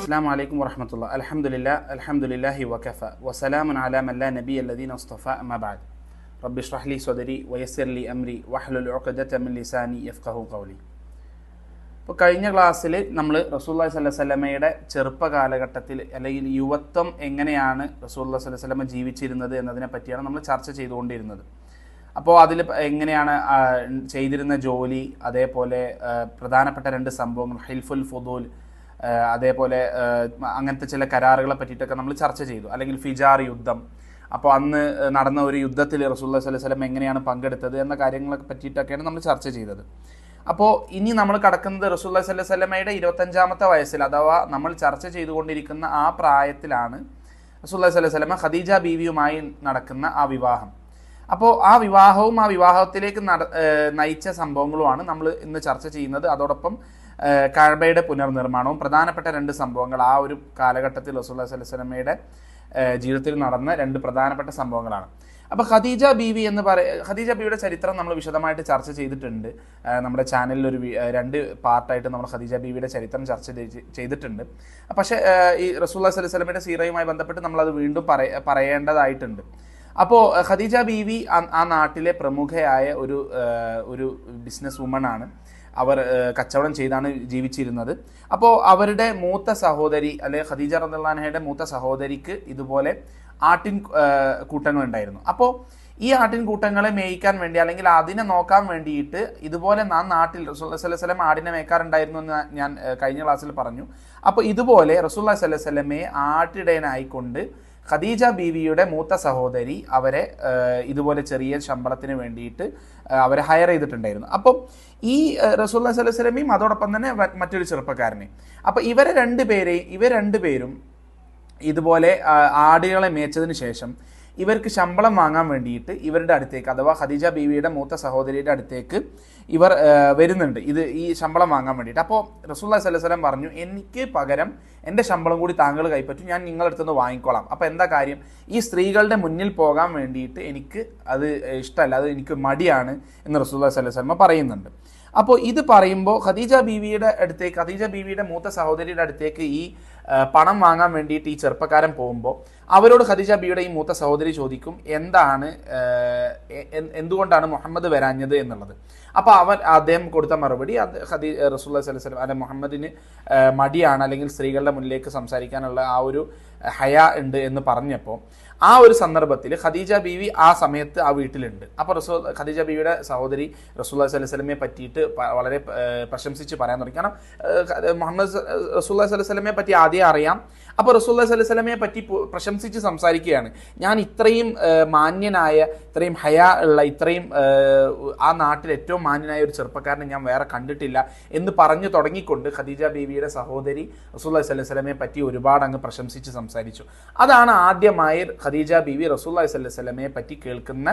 അസ്സലാമു അലൈക്കും വറഹ്മത്തുള്ളാഹി. അൽഹംദുലില്ലാഹി വകഫ വസലാമുൻ അലാ മൻ ലാ നബിയ്യ അല്ലദീന ഇസ്തഫ അമ്മാ ബഅദ്. റബ്ബി ഇശ്റഹ് ലി സ്വദരി വയസ്സിർ ലി അംരി വഹ്ലുൽ ഉഖ്ദത മിൻ ലിസാനി യഫ്ഖഹു ഖൗലി. ഇപ്പോൾ കഴിഞ്ഞ ക്ലാസ്സിൽ നമ്മൾ റസൂലുള്ളാഹി സ്വല്ലല്ലാഹു അലൈഹി വസല്ലമയുടെ ചെറുപ്പ കാലഘട്ടത്തിൽ അല്ലെങ്കിൽ യുവത്വം എങ്ങനെയാണ് റസൂലുള്ളാഹി സ്വല്ലല്ലാഹു അലൈഹി വസല്ലമ ജീവിച്ചിരുന്നത് എന്നതിനെ പറ്റിയാണ് നമ്മൾ ചർച്ച ചെയ്തുകൊണ്ടിരുന്നത്. അപ്പോൾ അതിൽ എങ്ങനെയാണ് ചെയ്തിരുന്ന ജോലി, അതേപോലെ പ്രധാനപ്പെട്ട രണ്ട് സംഭവങ്ങൾ ഹിൽഫുൽ ഫുദൂൽ, അതേപോലെ അങ്ങനത്തെ ചില കരാറുകളെ പറ്റിയിട്ടൊക്കെ നമ്മൾ ചർച്ച ചെയ്തു. അല്ലെങ്കിൽ ഫിജാർ യുദ്ധം, അപ്പോൾ അന്ന് നടന്ന ഒരു യുദ്ധത്തിൽ റസൂലുള്ളാഹി സ്വല്ലല്ലാഹു അലൈഹി വസല്ലം എങ്ങനെയാണ് പങ്കെടുത്തത് എന്ന കാര്യങ്ങളെ പറ്റിയിട്ടൊക്കെയാണ് നമ്മൾ ചർച്ച ചെയ്തത്. അപ്പോൾ ഇനി നമ്മൾ കടക്കുന്നത് റസൂലുള്ളാഹി സ്വല്ലല്ലാഹു അലൈഹി വസല്ലമയുടെ 25ാമത്തെ വയസ്സിൽ, അഥവാ നമ്മൾ ചർച്ച ചെയ്തുകൊണ്ടിരിക്കുന്ന ആ പ്രായത്തിലാണ് റസൂലുള്ളാഹി സ്വല്ലല്ലാഹു അലൈഹി വസല്ലമ ഖദീജ ബീവിയുമായി നടക്കുന്ന ആ വിവാഹം. അപ്പോൾ ആ വിവാഹവും ആ വിവാഹത്തിലേക്ക് നയിച്ച സംഭവങ്ങളുമാണ് നമ്മൾ ഇന്ന് ചർച്ച ചെയ്യുന്നത്. അതോടൊപ്പം കഅബയുടെ പുനർനിർമ്മാണവും പ്രധാനപ്പെട്ട രണ്ട് സംഭവങ്ങൾ ആ ഒരു കാലഘട്ടത്തിൽ റസൂലുള്ളാഹി സ്വല്ലല്ലാഹു അലൈഹി വസല്ലമയുടെ ജീവിതത്തിൽ നടന്ന രണ്ട് പ്രധാനപ്പെട്ട സംഭവങ്ങളാണ്. അപ്പോൾ ഖദീജ ബീവിയുടെ ചരിത്രം നമ്മൾ വിശദമായിട്ട് ചർച്ച ചെയ്തിട്ടുണ്ട്. നമ്മുടെ ചാനലിൽ ഒരു 2 പാർട്ടായിട്ട് നമ്മൾ ഖദീജ ബീവിയുടെ ചരിത്രം ചർച്ച ചെയ്തിട്ടുണ്ട്. പക്ഷേ ഈ റസൂലുള്ളാഹി സ്വല്ലല്ലാഹു അലൈഹി വസല്ലമയുടെ സീറയുമായി ബന്ധപ്പെട്ട് നമ്മളത് വീണ്ടും പറയേണ്ടതായിട്ടുണ്ട്. അപ്പോൾ ഖദീജ ബീവി ആ നാട്ടിലെ പ്രമുഖയായ ഒരു ബിസിനസ് വുമൺ ആണ്. അവർ കച്ചവടം ചെയ്താണ് ജീവിച്ചിരുന്നത്. അപ്പോൾ അവരുടെ മൂത്ത സഹോദരി, അല്ലെങ്കിൽ ഖദീജ റളിയല്ലാഹു അൻഹയുടെ മൂത്ത സഹോദരിക്ക് ഇതുപോലെ ആട്ടിൻ കൂട്ടങ്ങൾ ഉണ്ടായിരുന്നു. അപ്പോൾ ഈ ആട്ടിൻ കൂട്ടങ്ങളെ മേയ്ക്കാൻ വേണ്ടി, അല്ലെങ്കിൽ അതിനെ നോക്കാൻ വേണ്ടിയിട്ട് ഇതുപോലെ നാട്ടിൽ റസൂലുള്ളാഹി സ്വല്ലല്ലാഹു അലൈഹി വസല്ലം ആടിനെ മേയ്ക്കാറുണ്ടായിരുന്നു എന്ന് ഞാൻ കഴിഞ്ഞ ക്ലാസ്സിൽ പറഞ്ഞു. അപ്പോൾ ഇതുപോലെ റസൂലുള്ളാഹി സ്വല്ലല്ലാഹു അലൈഹി വസല്ലമയെ ആട്ടിടയനായിക്കൊണ്ട് ഖദീജ ബീവിയുടെ മൂത്ത സഹോദരി അവരെ ഇതുപോലെ ചെറിയ ശമ്പളത്തിന് വേണ്ടിയിട്ട് അവരെ ഹയർ ചെയ്തിട്ടുണ്ടായിരുന്നു. അപ്പോൾ ഈ റസൂലുള്ളാഹി സ്വല്ലല്ലാഹു അലൈഹി വസല്ലമയും അതോടൊപ്പം തന്നെ മറ്റൊരു ചെറുപ്പക്കാരനെ, അപ്പോൾ ഇവർ രണ്ടുപേരും ഇതുപോലെ ആടുകളെ മേച്ചതിന് ശേഷം ഇവർക്ക് ശമ്പളം വാങ്ങാൻ വേണ്ടിയിട്ട് ഇവരുടെ അടുത്തേക്ക്, അഥവാ ഖദീജ ബീവിയുടെ മൂത്ത സഹോദരിയുടെ അടുത്തേക്ക് ഇവർ വരുന്നുണ്ട് ഈ ശമ്പളം വാങ്ങാൻ വേണ്ടിയിട്ട്. അപ്പോൾ റസൂലുള്ളാഹി സ്വല്ലല്ലാഹു അലൈഹി വസല്ലം പറഞ്ഞു, എനിക്ക് പകരം എൻ്റെ ശമ്പളം കൂടി താങ്കൾ കൈപ്പറ്റും, ഞാൻ നിങ്ങളുടെ അടുത്തുനിന്ന് വാങ്ങിക്കോളാം. അപ്പോൾ എന്താ കാര്യം, ഈ സ്ത്രീകളുടെ മുന്നിൽ പോകാൻ വേണ്ടിയിട്ട് എനിക്ക് അത് ഇഷ്ടമല്ല, അത് എനിക്ക് മടിയാണ് എന്ന് റസൂലുള്ളാഹി സ്വല്ലല്ലാഹു അലൈഹി വസല്ലം പറയുന്നുണ്ട്. അപ്പോൾ ഇത് പറയുമ്പോൾ ഖദീജ ബീവിയുടെ മൂത്ത സഹോദരിയുടെ അടുത്തേക്ക് ഈ പണം വാങ്ങാൻ വേണ്ടിയിട്ട് ഈ ചെറുപ്പക്കാരൻ പോകുമ്പോൾ അവരോട് ഖദീജ ബീവിയുടെ ഈ മൂത്ത സഹോദരി ചോദിക്കും, എന്തുകൊണ്ടാണ് മുഹമ്മദ് വരാഞ്ഞത് എന്നുള്ളത്. അപ്പോൾ അദ്ദേഹം കൊടുത്ത മറുപടി, റസൂലുള്ളാഹി സ്വല്ലല്ലാഹു അലൈഹി വസല്ലം അല്ല, മുഹമ്മദിന് മടിയാണ്, അല്ലെങ്കിൽ സ്ത്രീകളുടെ മുന്നിലേക്ക് സംസാരിക്കാനുള്ള ആ ഒരു ഹയാ ഉണ്ട് എന്ന് പറഞ്ഞപ്പോൾ ആ ഒരു സന്ദർഭത്തിൽ ഖദീജ ബീവി ആ സമയത്ത് ആ വീട്ടിലുണ്ട്. അപ്പോൾ ഖദീജ ബീവിയുടെ സഹോദരി റസൂലുള്ളാഹി സ്വല്ലല്ലാഹു അലൈഹി വസല്ലമയെ പറ്റിയിട്ട് വളരെ പ്രശംസിച്ച് പറയാൻ തുടങ്ങി. കാരണം റസൂലുള്ളാഹി സ്വല്ലല്ലാഹു അലൈഹി വസല്ലമയെ പറ്റി ആദ്യം അറിയാം. അപ്പോൾ റസൂലുള്ളാഹി സ്വല്ലല്ലാഹു അലൈഹി വസല്ലമയെ പറ്റി പ്രശംസിച്ച് സംസാരിക്കുകയാണ്. ഞാൻ ഇത്രയും മാന്യനായ, ഇത്രയും ഹയാ ഉള്ള, ഇത്രയും ആ നാട്ടിൽ ഏറ്റവും മാന്യനായ ഒരു ചെറുപ്പക്കാരനെ ഞാൻ വേറെ കണ്ടിട്ടില്ല എന്ന് പറഞ്ഞു തുടങ്ങിക്കൊണ്ട് ഖദീജ ബീവിയുടെ സഹോദരി റസൂലുള്ളാഹി സ്വല്ലല്ലാഹു അലൈഹി വസല്ലമയെ പറ്റി ഒരുപാട് അങ്ങ് പ്രശംസിച്ച് സംസാരിച്ചു. അതാണ് ആദ്യമായി ഖദീജ ബീവി റസൂലുള്ളാഹി സ്വല്ലല്ലാഹു അലൈഹി വസല്ലമയെ പറ്റി കേൾക്കുന്ന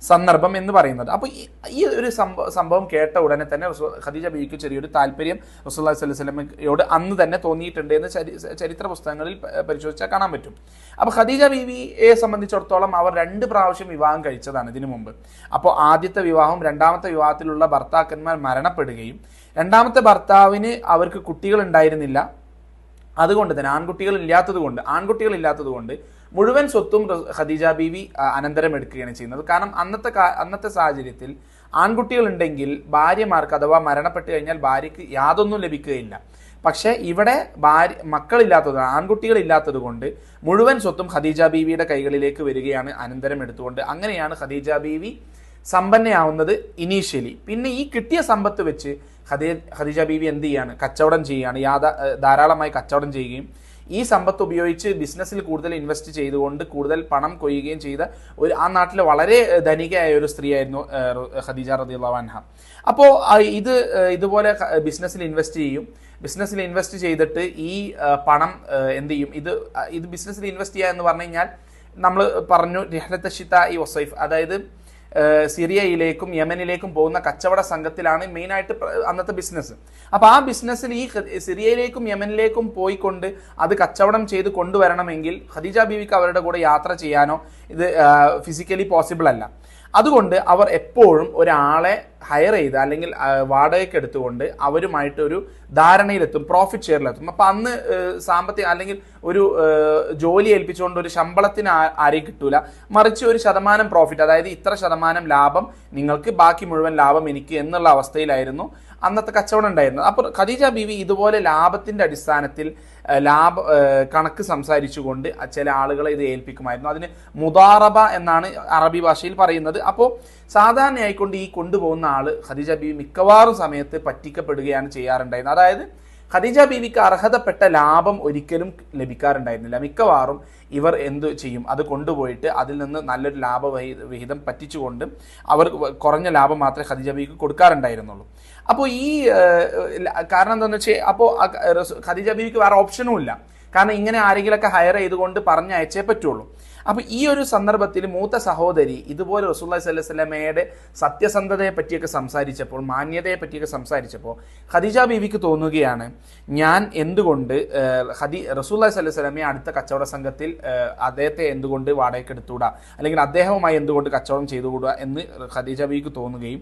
സന്ദർഭം എന്ന് പറയുന്നത്. അപ്പോൾ ഈ ഒരു സംഭവം കേട്ട ഉടനെ തന്നെ ഖദീജ ബീവിക്ക് ചെറിയൊരു താല്പര്യം റസൂലുള്ളാഹി സ്വല്ലല്ലാഹു അലൈഹി വസല്ലമയോട് അന്ന് തന്നെ തോന്നിയിട്ടുണ്ട് എന്ന് ചരിത്ര പുസ്തകങ്ങളിൽ പരിശോധിച്ചാൽ കാണാൻ പറ്റും. അപ്പോൾ ഖദീജ ബീവിയെ സംബന്ധിച്ചിടത്തോളം അവർ 2 പ്രാവശ്യം വിവാഹം കഴിച്ചതാണ് ഇതിനു മുമ്പ്. അപ്പോൾ ആദ്യത്തെ വിവാഹം, രണ്ടാമത്തെ വിവാഹത്തിലുള്ള ഭർത്താക്കന്മാർ മരണപ്പെടുകയും രണ്ടാമത്തെ ഭർത്താവിന് അവർക്ക് കുട്ടികൾ ഉണ്ടായിരുന്നില്ല. അതുകൊണ്ട് തന്നെ ആൺകുട്ടികളില്ലാത്തത് കൊണ്ട് മുഴുവൻ സ്വത്തും ഖദീജ ബീവി അനന്തരം എടുക്കുകയാണ് ചെയ്യുന്നത്. കാരണം അന്നത്തെ സാഹചര്യത്തിൽ ആൺകുട്ടികൾ ഉണ്ടെങ്കിൽ ഭാര്യമാർക്ക്, അഥവാ മരണപ്പെട്ട് കഴിഞ്ഞാൽ ഭാര്യയ്ക്ക് യാതൊന്നും ലഭിക്കുകയില്ല. പക്ഷേ ഇവിടെ ആൺകുട്ടികളില്ലാത്തത് കൊണ്ട് മുഴുവൻ സ്വത്തും ഖദീജ ബീവിയുടെ കൈകളിലേക്ക് വരികയാണ് അനന്തരം എടുത്തുകൊണ്ട്. അങ്ങനെയാണ് ഖദീജ ബീവി സമ്പന്നയാവുന്നത് ഇനീഷ്യലി. പിന്നെ ഈ കിട്ടിയ സമ്പത്ത് വെച്ച് ഖദീജ ബീവി എന്ത് ചെയ്യാണ്, കച്ചവടം ചെയ്യുകയാണ്. ധാരാളമായി കച്ചവടം ചെയ്യുകയും ഈ സമ്പത്ത് ഉപയോഗിച്ച് ബിസിനസ്സിൽ കൂടുതൽ ഇൻവെസ്റ്റ് ചെയ്തുകൊണ്ട് കൂടുതൽ പണം കൊയ്യുകയും ചെയ്ത ആ നാട്ടിലെ വളരെ ധനികയായ ഒരു സ്ത്രീയായിരുന്നു ഖദീജ റളിയല്ലാഹു അൻഹ. അപ്പോൾ ഇതുപോലെ ബിസിനസ്സിൽ ഇൻവെസ്റ്റ് ചെയ്തിട്ട് ഈ പണം എന്ത് ചെയ്യും, ഇത് ബിസിനസ്സിൽ ഇൻവെസ്റ്റ് ചെയ്യുക എന്ന് പറഞ്ഞു കഴിഞ്ഞാൽ നമ്മൾ പറഞ്ഞു റിഹ്ലത്ത ശിതാഇ വസൈഫ്, അതായത് സിറിയയിലേക്കും യമനിലേക്കും പോകുന്ന കച്ചവട സംഘത്തിലാണ് മെയിനായിട്ട് അന്നത്തെ ബിസിനസ്. അപ്പോൾ ആ ബിസിനസ്സിൽ ഈ സിറിയയിലേക്കും യമനിലേക്കും പോയിക്കൊണ്ട് അത് കച്ചവടം ചെയ്ത് കൊണ്ടുവരണമെങ്കിൽ ഖദീജ ബീവിക്ക് അവരുടെ കൂടെ യാത്ര ചെയ്യാനോ ഇത് ഫിസിക്കലി പോസിബിൾ അല്ല. അതുകൊണ്ട് അവർ എപ്പോഴും ഒരാളെ ഹയർ ചെയ്ത് അല്ലെങ്കിൽ വാടകയ്ക്ക് എടുത്തുകൊണ്ട് അവരുമായിട്ടൊരു ധാരണയിലെത്തും, പ്രോഫിറ്റ് ഷെയറിലെത്തും. അപ്പം അന്ന് സാമ്പത്തിക അല്ലെങ്കിൽ ഒരു ജോലി ഏൽപ്പിച്ചുകൊണ്ട് ഒരു ശമ്പളത്തിന് ആരെയും കിട്ടൂല, മറിച്ച് ഒരു ശതമാനം പ്രോഫിറ്റ്, അതായത് ഇത്ര ശതമാനം ലാഭം നിങ്ങൾക്ക്, ബാക്കി മുഴുവൻ ലാഭം എനിക്ക് എന്നുള്ള അവസ്ഥയിലായിരുന്നു അന്നത്തെ കച്ചവടം ഉണ്ടായിരുന്നത്. അപ്പോൾ ഖദീജ ബീവി ഇതുപോലെ ലാഭത്തിന്റെ അടിസ്ഥാനത്തിൽ കണക്ക് സംസാരിച്ചുകൊണ്ട് ചില ആളുകളെ ഇത് ഏൽപ്പിക്കുമായിരുന്നു. അതിന് മുദാറബ എന്നാണ് അറബി ഭാഷയിൽ പറയുന്നത്. അപ്പോൾ സാധാരണയായിക്കൊണ്ട് ഈ കൊണ്ടുപോകുന്ന ആള് ഖദീജ ബീവി മിക്കവാറും സമയത്ത് പറ്റിക്കപ്പെടുകയാണ് ചെയ്യാറുണ്ടായിരുന്നത്. അതായത് ഖദീജ ബീവിക്ക് അർഹതപ്പെട്ട ലാഭം ഒരിക്കലും ലഭിക്കാറുണ്ടായിരുന്നില്ല. മിക്കവാറും ഇവർ എന്തു ചെയ്യും, അത് കൊണ്ടുപോയിട്ട് അതിൽ നിന്ന് നല്ലൊരു വിഹിതം പറ്റിച്ചുകൊണ്ട് അവർ കുറഞ്ഞ ലാഭം മാത്രമേ ഖദീജ ബീവിക്ക് കൊടുക്കാറുണ്ടായിരുന്നുള്ളൂ. അപ്പോൾ ഈ കാരണം എന്താണെന്ന് വെച്ചാൽ, അപ്പോൾ ഖദീജ ബീവിക്ക് വേറെ ഓപ്ഷനും ഇല്ല. കാരണം ഇങ്ങനെ ആരെങ്കിലൊക്കെ ഹയർ ചെയ്തുകൊണ്ട് പറഞ്ഞയച്ചേ പറ്റുള്ളൂ. അപ്പോൾ ഈ ഒരു സന്ദർഭത്തിൽ മൂത്ത സഹോദരി ഇതുപോലെ റസൂലുള്ളാഹി സ്വല്ലല്ലാഹു അലൈഹി വസല്ലമയുടെ സത്യസന്ധതയെ പറ്റിയൊക്കെ സംസാരിച്ചപ്പോൾ, മാന്യതയെ പറ്റിയൊക്കെ സംസാരിച്ചപ്പോൾ ഖദീജ ബീവിക്ക് തോന്നുകയാണ്, ഞാൻ എന്തുകൊണ്ട് റസൂലുള്ളാഹി സ്വല്ലല്ലാഹു അലൈഹി വസല്ലമയെ അടുത്ത കച്ചവട സംഘത്തിൽ അദ്ദേഹത്തെ എന്തുകൊണ്ട് വാടകയ്ക്ക് എടുത്തുകൂടാ, അല്ലെങ്കിൽ അദ്ദേഹവുമായി എന്തുകൊണ്ട് കച്ചവടം ചെയ്തുകൂടാ എന്ന് ഖദീജ ബീവിക്ക് തോന്നുകയും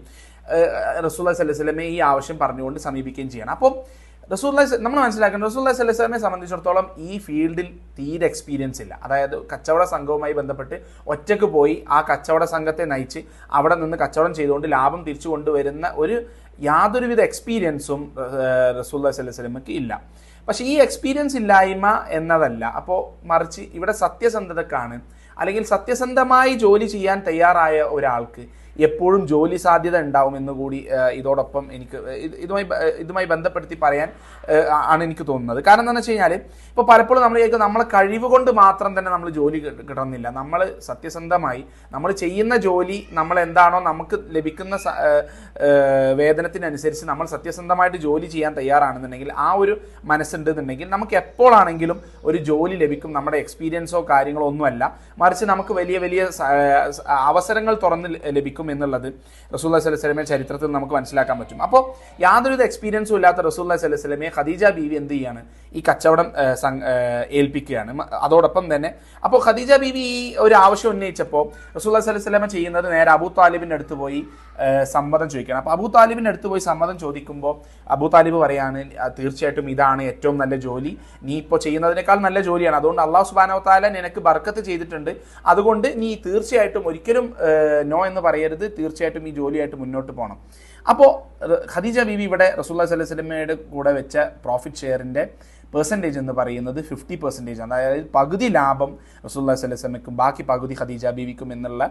റസൂലുള്ളാഹി സ്വല്ലല്ലാഹു അലൈഹി വസല്ലമയെ ഈ ആവശ്യം പറഞ്ഞുകൊണ്ട് സമീപിക്കുകയും ചെയ്യണം. അപ്പം നമ്മൾ മനസ്സിലാക്കേണ്ടത്, റസൂലുള്ളാഹി സ്വല്ലല്ലാഹു അലൈഹി വസല്ലമയെ സംബന്ധിച്ചിടത്തോളം ഈ ഫീൽഡിൽ തീരെ എക്സ്പീരിയൻസ് ഇല്ല. അതായത് കച്ചവട സംഘവുമായി ബന്ധപ്പെട്ട് ഒറ്റയ്ക്ക് പോയി ആ കച്ചവട സംഘത്തെ നയിച്ച് അവിടെ നിന്ന് കച്ചവടം ചെയ്തുകൊണ്ട് ലാഭം തിരിച്ചു കൊണ്ടുവരുന്ന യാതൊരുവിധ എക്സ്പീരിയൻസും റസൂലുള്ളാഹി സ്വല്ലല്ലാഹു അലൈഹി വസല്ലമയ്ക്ക് ഇല്ല. പക്ഷേ ഈ എക്സ്പീരിയൻസ് ഇല്ലായ്മ എന്നതല്ല, അപ്പോൾ മറിച്ച് ഇവിടെ സത്യസന്ധതക്കാണ്, അല്ലെങ്കിൽ സത്യസന്ധമായി ജോലി ചെയ്യാൻ തയ്യാറായ ഒരാൾക്ക് എപ്പോഴും ജോലി സാധ്യത ഉണ്ടാവുമെന്ന് കൂടി ഇതോടൊപ്പം എനിക്ക് ഇതുമായി ബന്ധപ്പെടുത്തി പറയാൻ ആണ് എനിക്ക് തോന്നുന്നത്. കാരണം എന്താണെന്ന് വെച്ച് കഴിഞ്ഞാൽ, ഇപ്പോൾ പലപ്പോഴും നമ്മൾ കേൾക്കും നമ്മളെ കഴിവ് കൊണ്ട് മാത്രം തന്നെ നമ്മൾ ജോലി കിട്ടുന്നില്ല. നമ്മൾ സത്യസന്ധമായി നമ്മൾ ചെയ്യുന്ന ജോലി, നമ്മൾ എന്താണോ നമുക്ക് ലഭിക്കുന്ന വേതനത്തിനനുസരിച്ച് നമ്മൾ സത്യസന്ധമായിട്ട് ജോലി ചെയ്യാൻ തയ്യാറാണെന്നുണ്ടെങ്കിൽ, ആ ഒരു മനസ്സുണ്ടെന്നുണ്ടെങ്കിൽ നമുക്ക് എപ്പോഴാണെങ്കിലും ഒരു ജോലി ലഭിക്കും. നമ്മുടെ എക്സ്പീരിയൻസോ കാര്യങ്ങളോ ഒന്നുമല്ല, മറിച്ച് നമുക്ക് വലിയ വലിയ അവസരങ്ങൾ തുറന്ന് ലഭിക്കും എന്നുള്ളത് റസൂലുള്ളാഹി സ്വല്ലല്ലാഹു അലൈഹി വസല്ലമയുടെ ചരിത്രത്തിൽ നമുക്ക് മനസ്സിലാക്കാൻ പറ്റും. അപ്പോൾ യാതൊരുവിധ എക്സ്പീരിയൻസും ഇല്ലാത്ത റസൂലുള്ളാഹി സ്വല്ലല്ലാഹു അലൈഹി വസല്ലമയെ ഖദീജ ബീവി എന്ത് ചെയ്യാണ്, ഈ കച്ചവടം ഏൽപ്പിക്കുകയാണ്. അതോടൊപ്പം തന്നെ അപ്പോൾ ഖദീജ ബീവി ഈ ഒരു ആവശ്യം ഉന്നയിച്ചപ്പോൾ റസൂലുള്ളാഹി സ്വല്ലല്ലാഹു അലൈഹി വസല്ലമ ചെയ്യുന്നത് നേരെ അബൂ താലിബിന്റെ അടുത്ത് പോയി സമ്മതം ചോദിക്കണം. അപ്പോൾ അബൂ താലിബിന്റെ അടുത്ത് പോയി സമ്മതം ചോദിക്കുമ്പോൾ അബൂ താലിബ് പറയാണ്, തീർച്ചയായിട്ടും ഇതാണ് ഏറ്റവും നല്ല ജോലി, നീ ഇപ്പോൾ ചെയ്യുന്നതിനേക്കാൾ നല്ല ജോലിയാണ്, അതുകൊണ്ട് അള്ളാഹു സുബ്ഹാനഹു വ തആല നിനക്ക് ബർക്കത്ത് ചെയ്തിട്ടുണ്ട്, അതുകൊണ്ട് നീ തീർച്ചയായിട്ടും ഒരിക്കലും നോ എന്ന് പറയരുത്, തീർച്ചയായിട്ടും ഈ ജോലിയായിട്ട് മുന്നോട്ട് പോകണം. അപ്പോൾ ഖദീജ ബീവി ഇവിടെ റസൂലുള്ളാഹി സ്വല്ലല്ലാഹു അലൈഹി വസല്ലമയുടെ കൂടെ വെച്ച പ്രോഫിറ്റ് ഷെയറിന്റെ പെർസെൻറ്റേജ് എന്ന് പറയുന്നത് 50%, അതായത് പകുതി ലാഭം റസൂലുള്ളാഹി സ്വല്ലല്ലാഹു അലൈഹി വസല്ലമയ്ക്കും ബാക്കി പകുതി ഖദീജ ബീവിക്കും എന്നുള്ള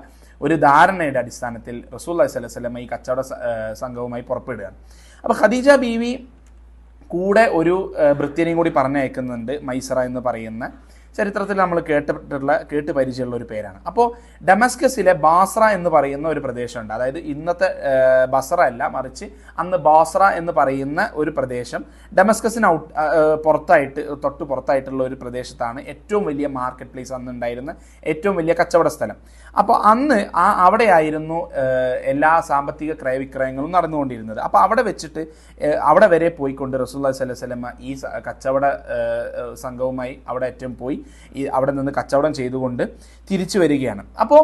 ഒരു ധാരണയുടെ അടിസ്ഥാനത്തിൽ റസൂലുള്ളാഹി സ്വല്ലല്ലാഹു അലൈഹി വസല്ലമ ഈ കച്ചവട സംഘവുമായി പുറപ്പെടുകയാണ്. അപ്പോൾ ഖദീജ ബീവി കൂടെ ഒരു ഭൃത്യനെയും കൂടി പറഞ്ഞയക്കുന്നുണ്ട്, മൈസറ എന്ന് പറയുന്ന ചരിത്രത്തിൽ നമ്മൾ കേട്ട് പരിചയമുള്ള ഒരു പേരാണ്. അപ്പോൾ ഡമസ്കസിലെ ബാസ്ര എന്ന് പറയുന്ന ഒരു പ്രദേശമുണ്ട്. അതായത് ഇന്നത്തെ ബസറ അല്ല, മറിച്ച് അന്ന് ബാസ്ര എന്ന് പറയുന്ന ഒരു പ്രദേശം ഡമസ്കസിന് തൊട്ട് പുറത്തായിട്ടുള്ള ഒരു പ്രദേശത്താണ് ഏറ്റവും വലിയ മാർക്കറ്റ് പ്ലേസ് അന്ന് ഉണ്ടായിരുന്ന ഏറ്റവും വലിയ കച്ചവട സ്ഥലം. അപ്പോൾ അന്ന് അവിടെയായിരുന്നു എല്ലാ സാമ്പത്തിക ക്രയവിക്രയങ്ങളും നടന്നുകൊണ്ടിരുന്നത്. അപ്പോൾ അവിടെ വെച്ചിട്ട് അവിടെ വരെ പോയിക്കൊണ്ട് റസൂലുള്ളാഹി സ്വല്ലല്ലാഹു അലൈഹി വസല്ലമ ഈ കച്ചവട സംഘവുമായി അവിടെ ഏറ്റവും പോയി അവിടെ നിന്ന് കച്ചവടം ചെയ്തുകൊണ്ട് തിരിച്ചു വരികയാണ്. അപ്പോൾ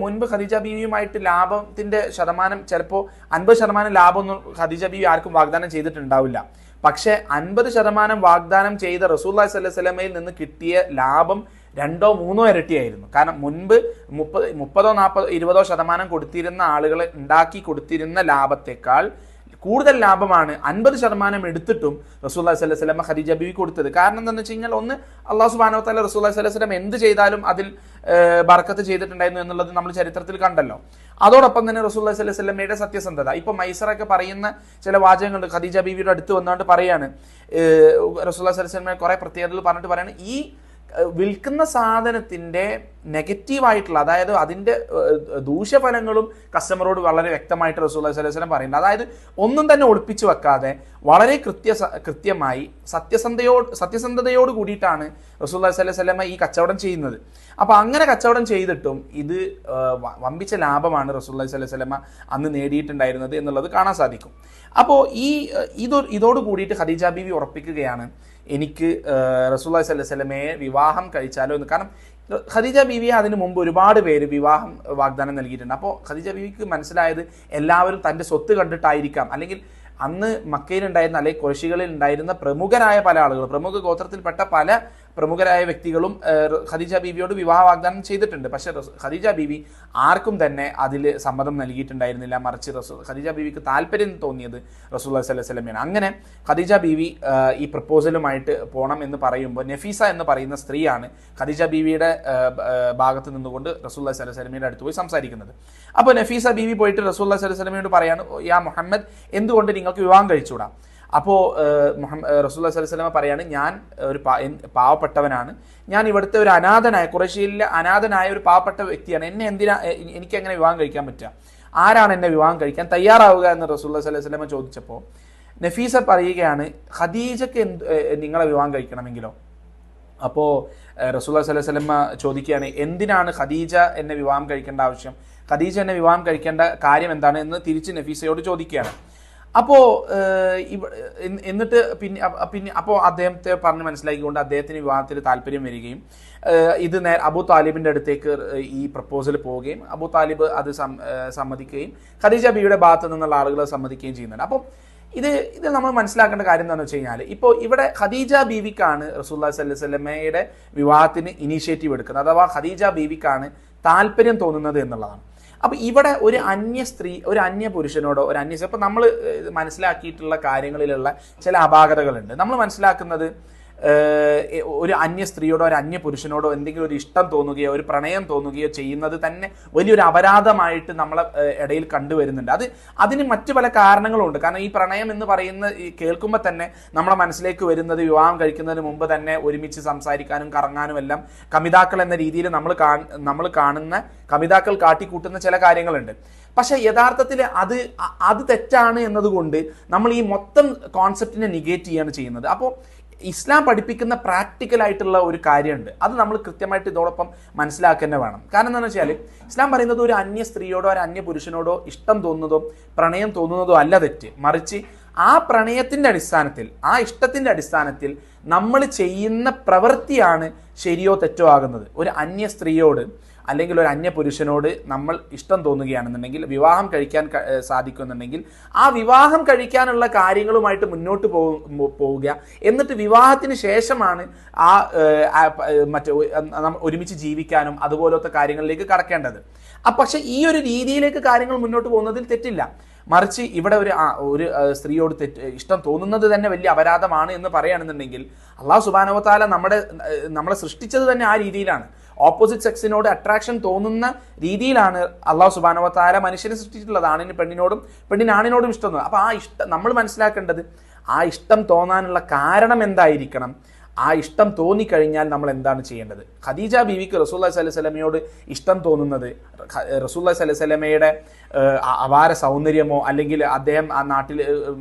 മുൻപ് ഖദീജ ബീവിയുമായിട്ട് ലാഭത്തിന്റെ ശതമാനം ചിലപ്പോൾ 50% ലാഭമൊന്നും ഖദീജ ബീവി ആർക്കും വാഗ്ദാനം ചെയ്തിട്ടുണ്ടാവില്ല. പക്ഷെ 50% വാഗ്ദാനം ചെയ്ത റസൂലുള്ളാഹി സ്വല്ലല്ലാഹു അലൈഹി വസല്ലമയിൽ നിന്ന് കിട്ടിയ ലാഭം 2-3 ഇരട്ടിയായിരുന്നു. കാരണം മുൻപ് 30-40-20% കൊടുത്തിരുന്ന ആളുകളെ ഉണ്ടാക്കി കൊടുത്തിരുന്ന ലാഭത്തെക്കാൾ കൂടുതൽ ലാഭമാണ് 50% എടുത്തിട്ടും റസൂലുള്ളാഹി സ്വല്ലല്ലാഹു അലൈഹി വസല്ലം ഖദീജ ബീവി കൊടുത്തത്. കാരണം എന്താണെന്ന് വെച്ച് കഴിഞ്ഞാൽ, ഒന്ന് അല്ലാഹു സുബ്ഹാനഹു വ തആല റസൂലുള്ളാഹി സ്വല്ലല്ലാഹു അലൈഹി വസല്ലം എന്ത് ചെയ്താലും അതിൽ ബർക്കത്ത് ചെയ്തിട്ടുണ്ടായിരുന്നു എന്നുള്ളത് നമ്മൾ ചരിത്രത്തിൽ കണ്ടല്ലോ. അതോടൊപ്പം തന്നെ റസൂലുള്ളാഹി സ്വല്ലല്ലാഹു അലൈഹി വസല്ലമയുടെ സത്യസന്ധത. ഇപ്പൊ മൈസറൊക്കെ പറയുന്ന ചില വാചകങ്ങളുണ്ട്. ഖദീജ ബീവിയുടെ അടുത്ത് വന്നുകൊണ്ട് പറയാണ്, റസൂലുള്ളാഹി സ്വല്ലല്ലാഹു അലൈഹി വസല്ലമയുടെ കുറെ പ്രത്യേകതകൾ പറഞ്ഞിട്ട് പറയാണ്, ഈ വിൽക്കുന്ന സാധനത്തിന്റെ നെഗറ്റീവായിട്ടുള്ള, അതായത് അതിന്റെ ദൂഷ്യഫലങ്ങളും കസ്റ്റമറോട് വളരെ വ്യക്തമായിട്ട് റസൂലുള്ളാഹി സ്വല്ലല്ലാഹു അലൈഹി വസല്ലം പറയുന്നത്. അതായത് ഒന്നും തന്നെ ഒളിപ്പിച്ചു വെക്കാതെ വളരെ കൃത്യമായി സത്യസന്ധതയോട് കൂടിയിട്ടാണ് റസൂലുള്ളാഹി സ്വല്ലല്ലാഹു അലൈഹി വസല്ലം ഈ കച്ചവടം ചെയ്യുന്നത്. അപ്പൊ അങ്ങനെ കച്ചവടം ചെയ്തിട്ടും ഇത് വമ്പിച്ച ലാഭമാണ് റസൂലുള്ളാഹി സ്വല്ലല്ലാഹു അലൈഹി വസല്ലം അന്ന് നേടിയിട്ടുണ്ടായിരുന്നത് എന്നുള്ളത് കാണാൻ സാധിക്കും. അപ്പോൾ ഇതോട് കൂടിയിട്ട് ഖദീജ ബീവി ഉറപ്പിക്കുകയാണ്, എനിക്ക് റസൂലുള്ളാഹി സ്വല്ലല്ലാഹു അലൈഹി വസല്ലമയെ വിവാഹം കഴിച്ചാലോ എന്ന്. കാരണം ഖദീജ ബീവിയെ അതിന് മുമ്പ് ഒരുപാട് പേര് വിവാഹം വാഗ്ദാനം നൽകിയിട്ടുണ്ട്. അപ്പോൾ ഖദീജ ബീവിക്ക് മനസ്സിലായത് എല്ലാവരും തൻ്റെ സ്വത്ത് കണ്ടിട്ടായിരിക്കാം, അല്ലെങ്കിൽ അന്ന് മക്കയിലുണ്ടായിരുന്ന അല്ലെങ്കിൽ ഖുറൈശികളിൽ ഉണ്ടായിരുന്ന പ്രമുഖരായ പല ആളുകൾ, പ്രമുഖ ഗോത്രത്തിൽപ്പെട്ട പല പ്രമുഖരായ വ്യക്തികളും ഖദീജ ബീവിയോട് വിവാഹ വാഗ്ദാനം ചെയ്തിട്ടുണ്ട്. പക്ഷേ ഖദീജ ബീവി ആർക്കും തന്നെ അതിൽ സമ്മതം നൽകിയിട്ടുണ്ടായിരുന്നില്ല. മറിച്ച് ഖദീജ ബീവിക്ക് താല്പര്യം തോന്നിയത് റസൂലുള്ളാഹി സ്വല്ലല്ലാഹു അലൈഹി വസല്ലമയാണ്. അങ്ങനെ ഖദീജ ബീവി ഈ പ്രപ്പോസലുമായിട്ട് പോകണം എന്ന് പറയുമ്പോൾ നഫീസ എന്ന് പറയുന്ന സ്ത്രീയാണ് ഖദീജ ബീവിയുടെ ഭാഗത്ത് നിന്നുകൊണ്ട് റസൂലുള്ളാഹി സ്വല്ലല്ലാഹു അലൈഹി വസല്ലമയുടെ അടുത്ത് പോയി സംസാരിക്കുന്നത്. അപ്പോൾ നഫീസ ബീവി പോയിട്ട് റസൂലുള്ളാഹി സ്വല്ലല്ലാഹു അലൈഹി വസല്ലമയോട് പറയാണ്, യാ മുഹമ്മദ്, എന്തുകൊണ്ട് നിങ്ങൾക്ക് വിവാഹം കഴിച്ചുകൂടാ? അപ്പോൾ റസൂലുള്ളാഹി സ്വല്ലല്ലാഹു അലൈഹി വസല്ലം പറയാണ്, ഞാൻ ഒരു പാവപ്പെട്ടവനാണ്, ഞാൻ ഇവിടുത്തെ ഒരു അനാഥനായ, ഖുറൈശിയിലെ അനാഥനായ ഒരു പാവപ്പെട്ട വ്യക്തിയാണ്, എനിക്ക് എങ്ങനെ വിവാഹം കഴിക്കാൻ പറ്റുക? ആരാണ് എന്നെ വിവാഹം കഴിക്കാൻ തയ്യാറാവുക എന്ന് റസൂലുള്ളാഹി സ്വല്ലല്ലാഹു അലൈഹി വസല്ലം ചോദിച്ചപ്പോൾ നഫീസ പറയുകയാണ്, ഖദീജക്ക് നിങ്ങളെ വിവാഹം കഴിക്കണമെങ്കിലോ? അപ്പോൾ റസൂലുള്ളാഹി സ്വല്ലല്ലാഹു അലൈഹി വസല്ലം ചോദിക്കുകയാണ്, എന്തിനാണ് ഖദീജ എന്നെ വിവാഹം കഴിക്കേണ്ട ആവശ്യം? ഖദീജ എന്നെ വിവാഹം കഴിക്കേണ്ട കാര്യം എന്താണ് എന്ന് തിരിച്ച് നഫീസയോട് ചോദിക്കുകയാണ്. അപ്പോൾ എന്നിട്ട് അപ്പോൾ അദ്ദേഹത്തെ പറഞ്ഞ് മനസ്സിലാക്കിക്കൊണ്ട് അദ്ദേഹത്തിന് വിവാഹത്തിന് താല്പര്യം വരികയും ഇത് അബൂ താലിബിൻ്റെ അടുത്തേക്ക് ഈ പ്രപ്പോസൽ പോവുകയും അബൂ താലിബ് അത് സമ്മതിക്കുകയും ഖദീജ ബീവിയുടെ ഭാഗത്ത് നിന്നുള്ള ആളുകൾ സമ്മതിക്കുകയും ചെയ്യുന്നുണ്ട്. അപ്പോൾ ഇത് നമ്മൾ മനസ്സിലാക്കേണ്ട കാര്യം എന്താണെന്ന് വെച്ച് കഴിഞ്ഞാൽ, ഇപ്പോൾ ഇവിടെ ഖദീജ ബീവിക്കാണ് റസൂലുള്ളാഹി സ്വല്ലല്ലാഹു അലൈഹി വസല്ലമയുടെ വിവാഹത്തിന് ഇനീഷ്യേറ്റീവ് എടുക്കുന്നത്, അഥവാ ഖദീജ ബീവിക്കാണ് താല്പര്യം തോന്നുന്നത് എന്നുള്ളതാണ്. അപ്പോൾ ഇവിടെ ഒരു അന്യ സ്ത്രീ ഒരു അന്യ പുരുഷനോടോ അപ്പോൾ നമ്മൾ മനസ്സിലാക്കിയിട്ടുള്ള കാര്യങ്ങളിലുള്ള ചില അപാകതകളുണ്ട്. നമ്മൾ മനസ്സിലാക്കുന്നത് ഒരു അന്യ സ്ത്രീയോടോ ഒരു അന്യ പുരുഷനോടോ എന്തെങ്കിലും ഒരു ഇഷ്ടം തോന്നുകയോ ഒരു പ്രണയം തോന്നുകയോ ചെയ്യുന്നത് തന്നെ വലിയൊരു അപരാധമായിട്ട് നമ്മളെ ഇടയിൽ കണ്ടുവരുന്നുണ്ട്. അതിന് മറ്റു പല കാരണങ്ങളുണ്ട്. കാരണം ഈ പ്രണയം എന്ന് പറയുന്ന കേൾക്കുമ്പോൾ തന്നെ നമ്മളെ മനസ്സിലേക്ക് വരുന്നത് വിവാഹം കഴിക്കുന്നതിന് മുമ്പ് തന്നെ ഒരുമിച്ച് സംസാരിക്കാനും കറങ്ങാനും എല്ലാം കമിതാക്കൾ എന്ന രീതിയിൽ നമ്മൾ കാണുന്ന കമിതാക്കൾ കാട്ടിക്കൂട്ടുന്ന ചില കാര്യങ്ങളുണ്ട്. പക്ഷെ യഥാർത്ഥത്തിൽ അത് തെറ്റാണ് എന്നതുകൊണ്ട് നമ്മൾ ഈ മൊത്തം കോൺസെപ്റ്റിനെ നിഗേറ്റ് ചെയ്യാണ് ചെയ്യുന്നത്. അപ്പോൾ ഇസ്ലാം പഠിപ്പിക്കുന്ന പ്രാക്ടിക്കലായിട്ടുള്ള ഒരു കാര്യമുണ്ട്, അത് നമ്മൾ കൃത്യമായിട്ട് ഇതോടൊപ്പം മനസ്സിലാക്കുക തന്നെ വേണം. കാരണം എന്താണെന്ന് വെച്ചാൽ ഇസ്ലാം പറയുന്നത് ഒരു അന്യ സ്ത്രീയോടോ ഒരു അന്യ പുരുഷനോടോ ഇഷ്ടം തോന്നുന്നതോ പ്രണയം തോന്നുന്നതോ അല്ല തെറ്റ്, മറിച്ച് ആ പ്രണയത്തിൻ്റെ അടിസ്ഥാനത്തിൽ ആ ഇഷ്ടത്തിൻ്റെ അടിസ്ഥാനത്തിൽ നമ്മൾ ചെയ്യുന്ന പ്രവൃത്തിയാണ് ശരിയോ തെറ്റോ ആകുന്നത്. ഒരു അന്യ സ്ത്രീയോട് അല്ലെങ്കിൽ ഒരു അന്യ പുരുഷനോട് നമ്മൾ ഇഷ്ടം തോന്നുകയാണെന്നുണ്ടെങ്കിൽ വിവാഹം കഴിക്കാൻ സാധിക്കുന്നുണ്ടെങ്കിൽ ആ വിവാഹം കഴിക്കാനുള്ള കാര്യങ്ങളുമായിട്ട് മുന്നോട്ട് പോവുക, എന്നിട്ട് വിവാഹത്തിന് ശേഷമാണ് ഒരുമിച്ച് ജീവിക്കാനും അതുപോലത്തെ കാര്യങ്ങളിലേക്ക് കടക്കേണ്ടത്. പക്ഷെ ഈ ഒരു രീതിയിലേക്ക് കാര്യങ്ങൾ മുന്നോട്ട് പോകുന്നതിൽ തെറ്റില്ല. മറിച്ച് ഇവിടെ ഒരു സ്ത്രീയോട് ഇഷ്ടം തോന്നുന്നത് തന്നെ വലിയ അപരാധമാണ് എന്ന് പറയുകയാണെന്നുണ്ടെങ്കിൽ അള്ളാഹു സുബ്ഹാനഹു വ തആല നമ്മളെ സൃഷ്ടിച്ചത് തന്നെ ആ രീതിയിലാണ്. ഓപ്പോസിറ്റ് സെക്സിനോട് അട്രാക്ഷൻ തോന്നുന്ന രീതിയിലാണ് അള്ളാഹു സുബ്ഹാനഹു വ തആല മനുഷ്യനെ സൃഷ്ടിച്ചിട്ടുള്ളത്. ആണിന് പെണ്ണിനോടും പെണ്ണിന് ആണിനോടും ഇഷ്ടം തോന്നും. അപ്പോൾ ആ ഇഷ്ടം നമ്മൾ മനസ്സിലാക്കേണ്ടത്, ആ ഇഷ്ടം തോന്നാനുള്ള കാരണം എന്തായിരിക്കണം, ആ ഇഷ്ടം തോന്നിക്കഴിഞ്ഞാൽ നമ്മൾ എന്താണ് ചെയ്യേണ്ടത്. ഖദീജ ബീവിക്ക് റസൂലുള്ളാഹി സ്വല്ലല്ലാഹു അലൈഹി വസല്ലമയോട് ഇഷ്ടം തോന്നുന്നത് റസൂലുള്ളാഹി സ്വല്ലല്ലാഹു അലൈഹി വസല്ലമയുടെ അപാര സൗന്ദര്യമോ അല്ലെങ്കിൽ അദ്ദേഹം ആ നാട്ടിൽ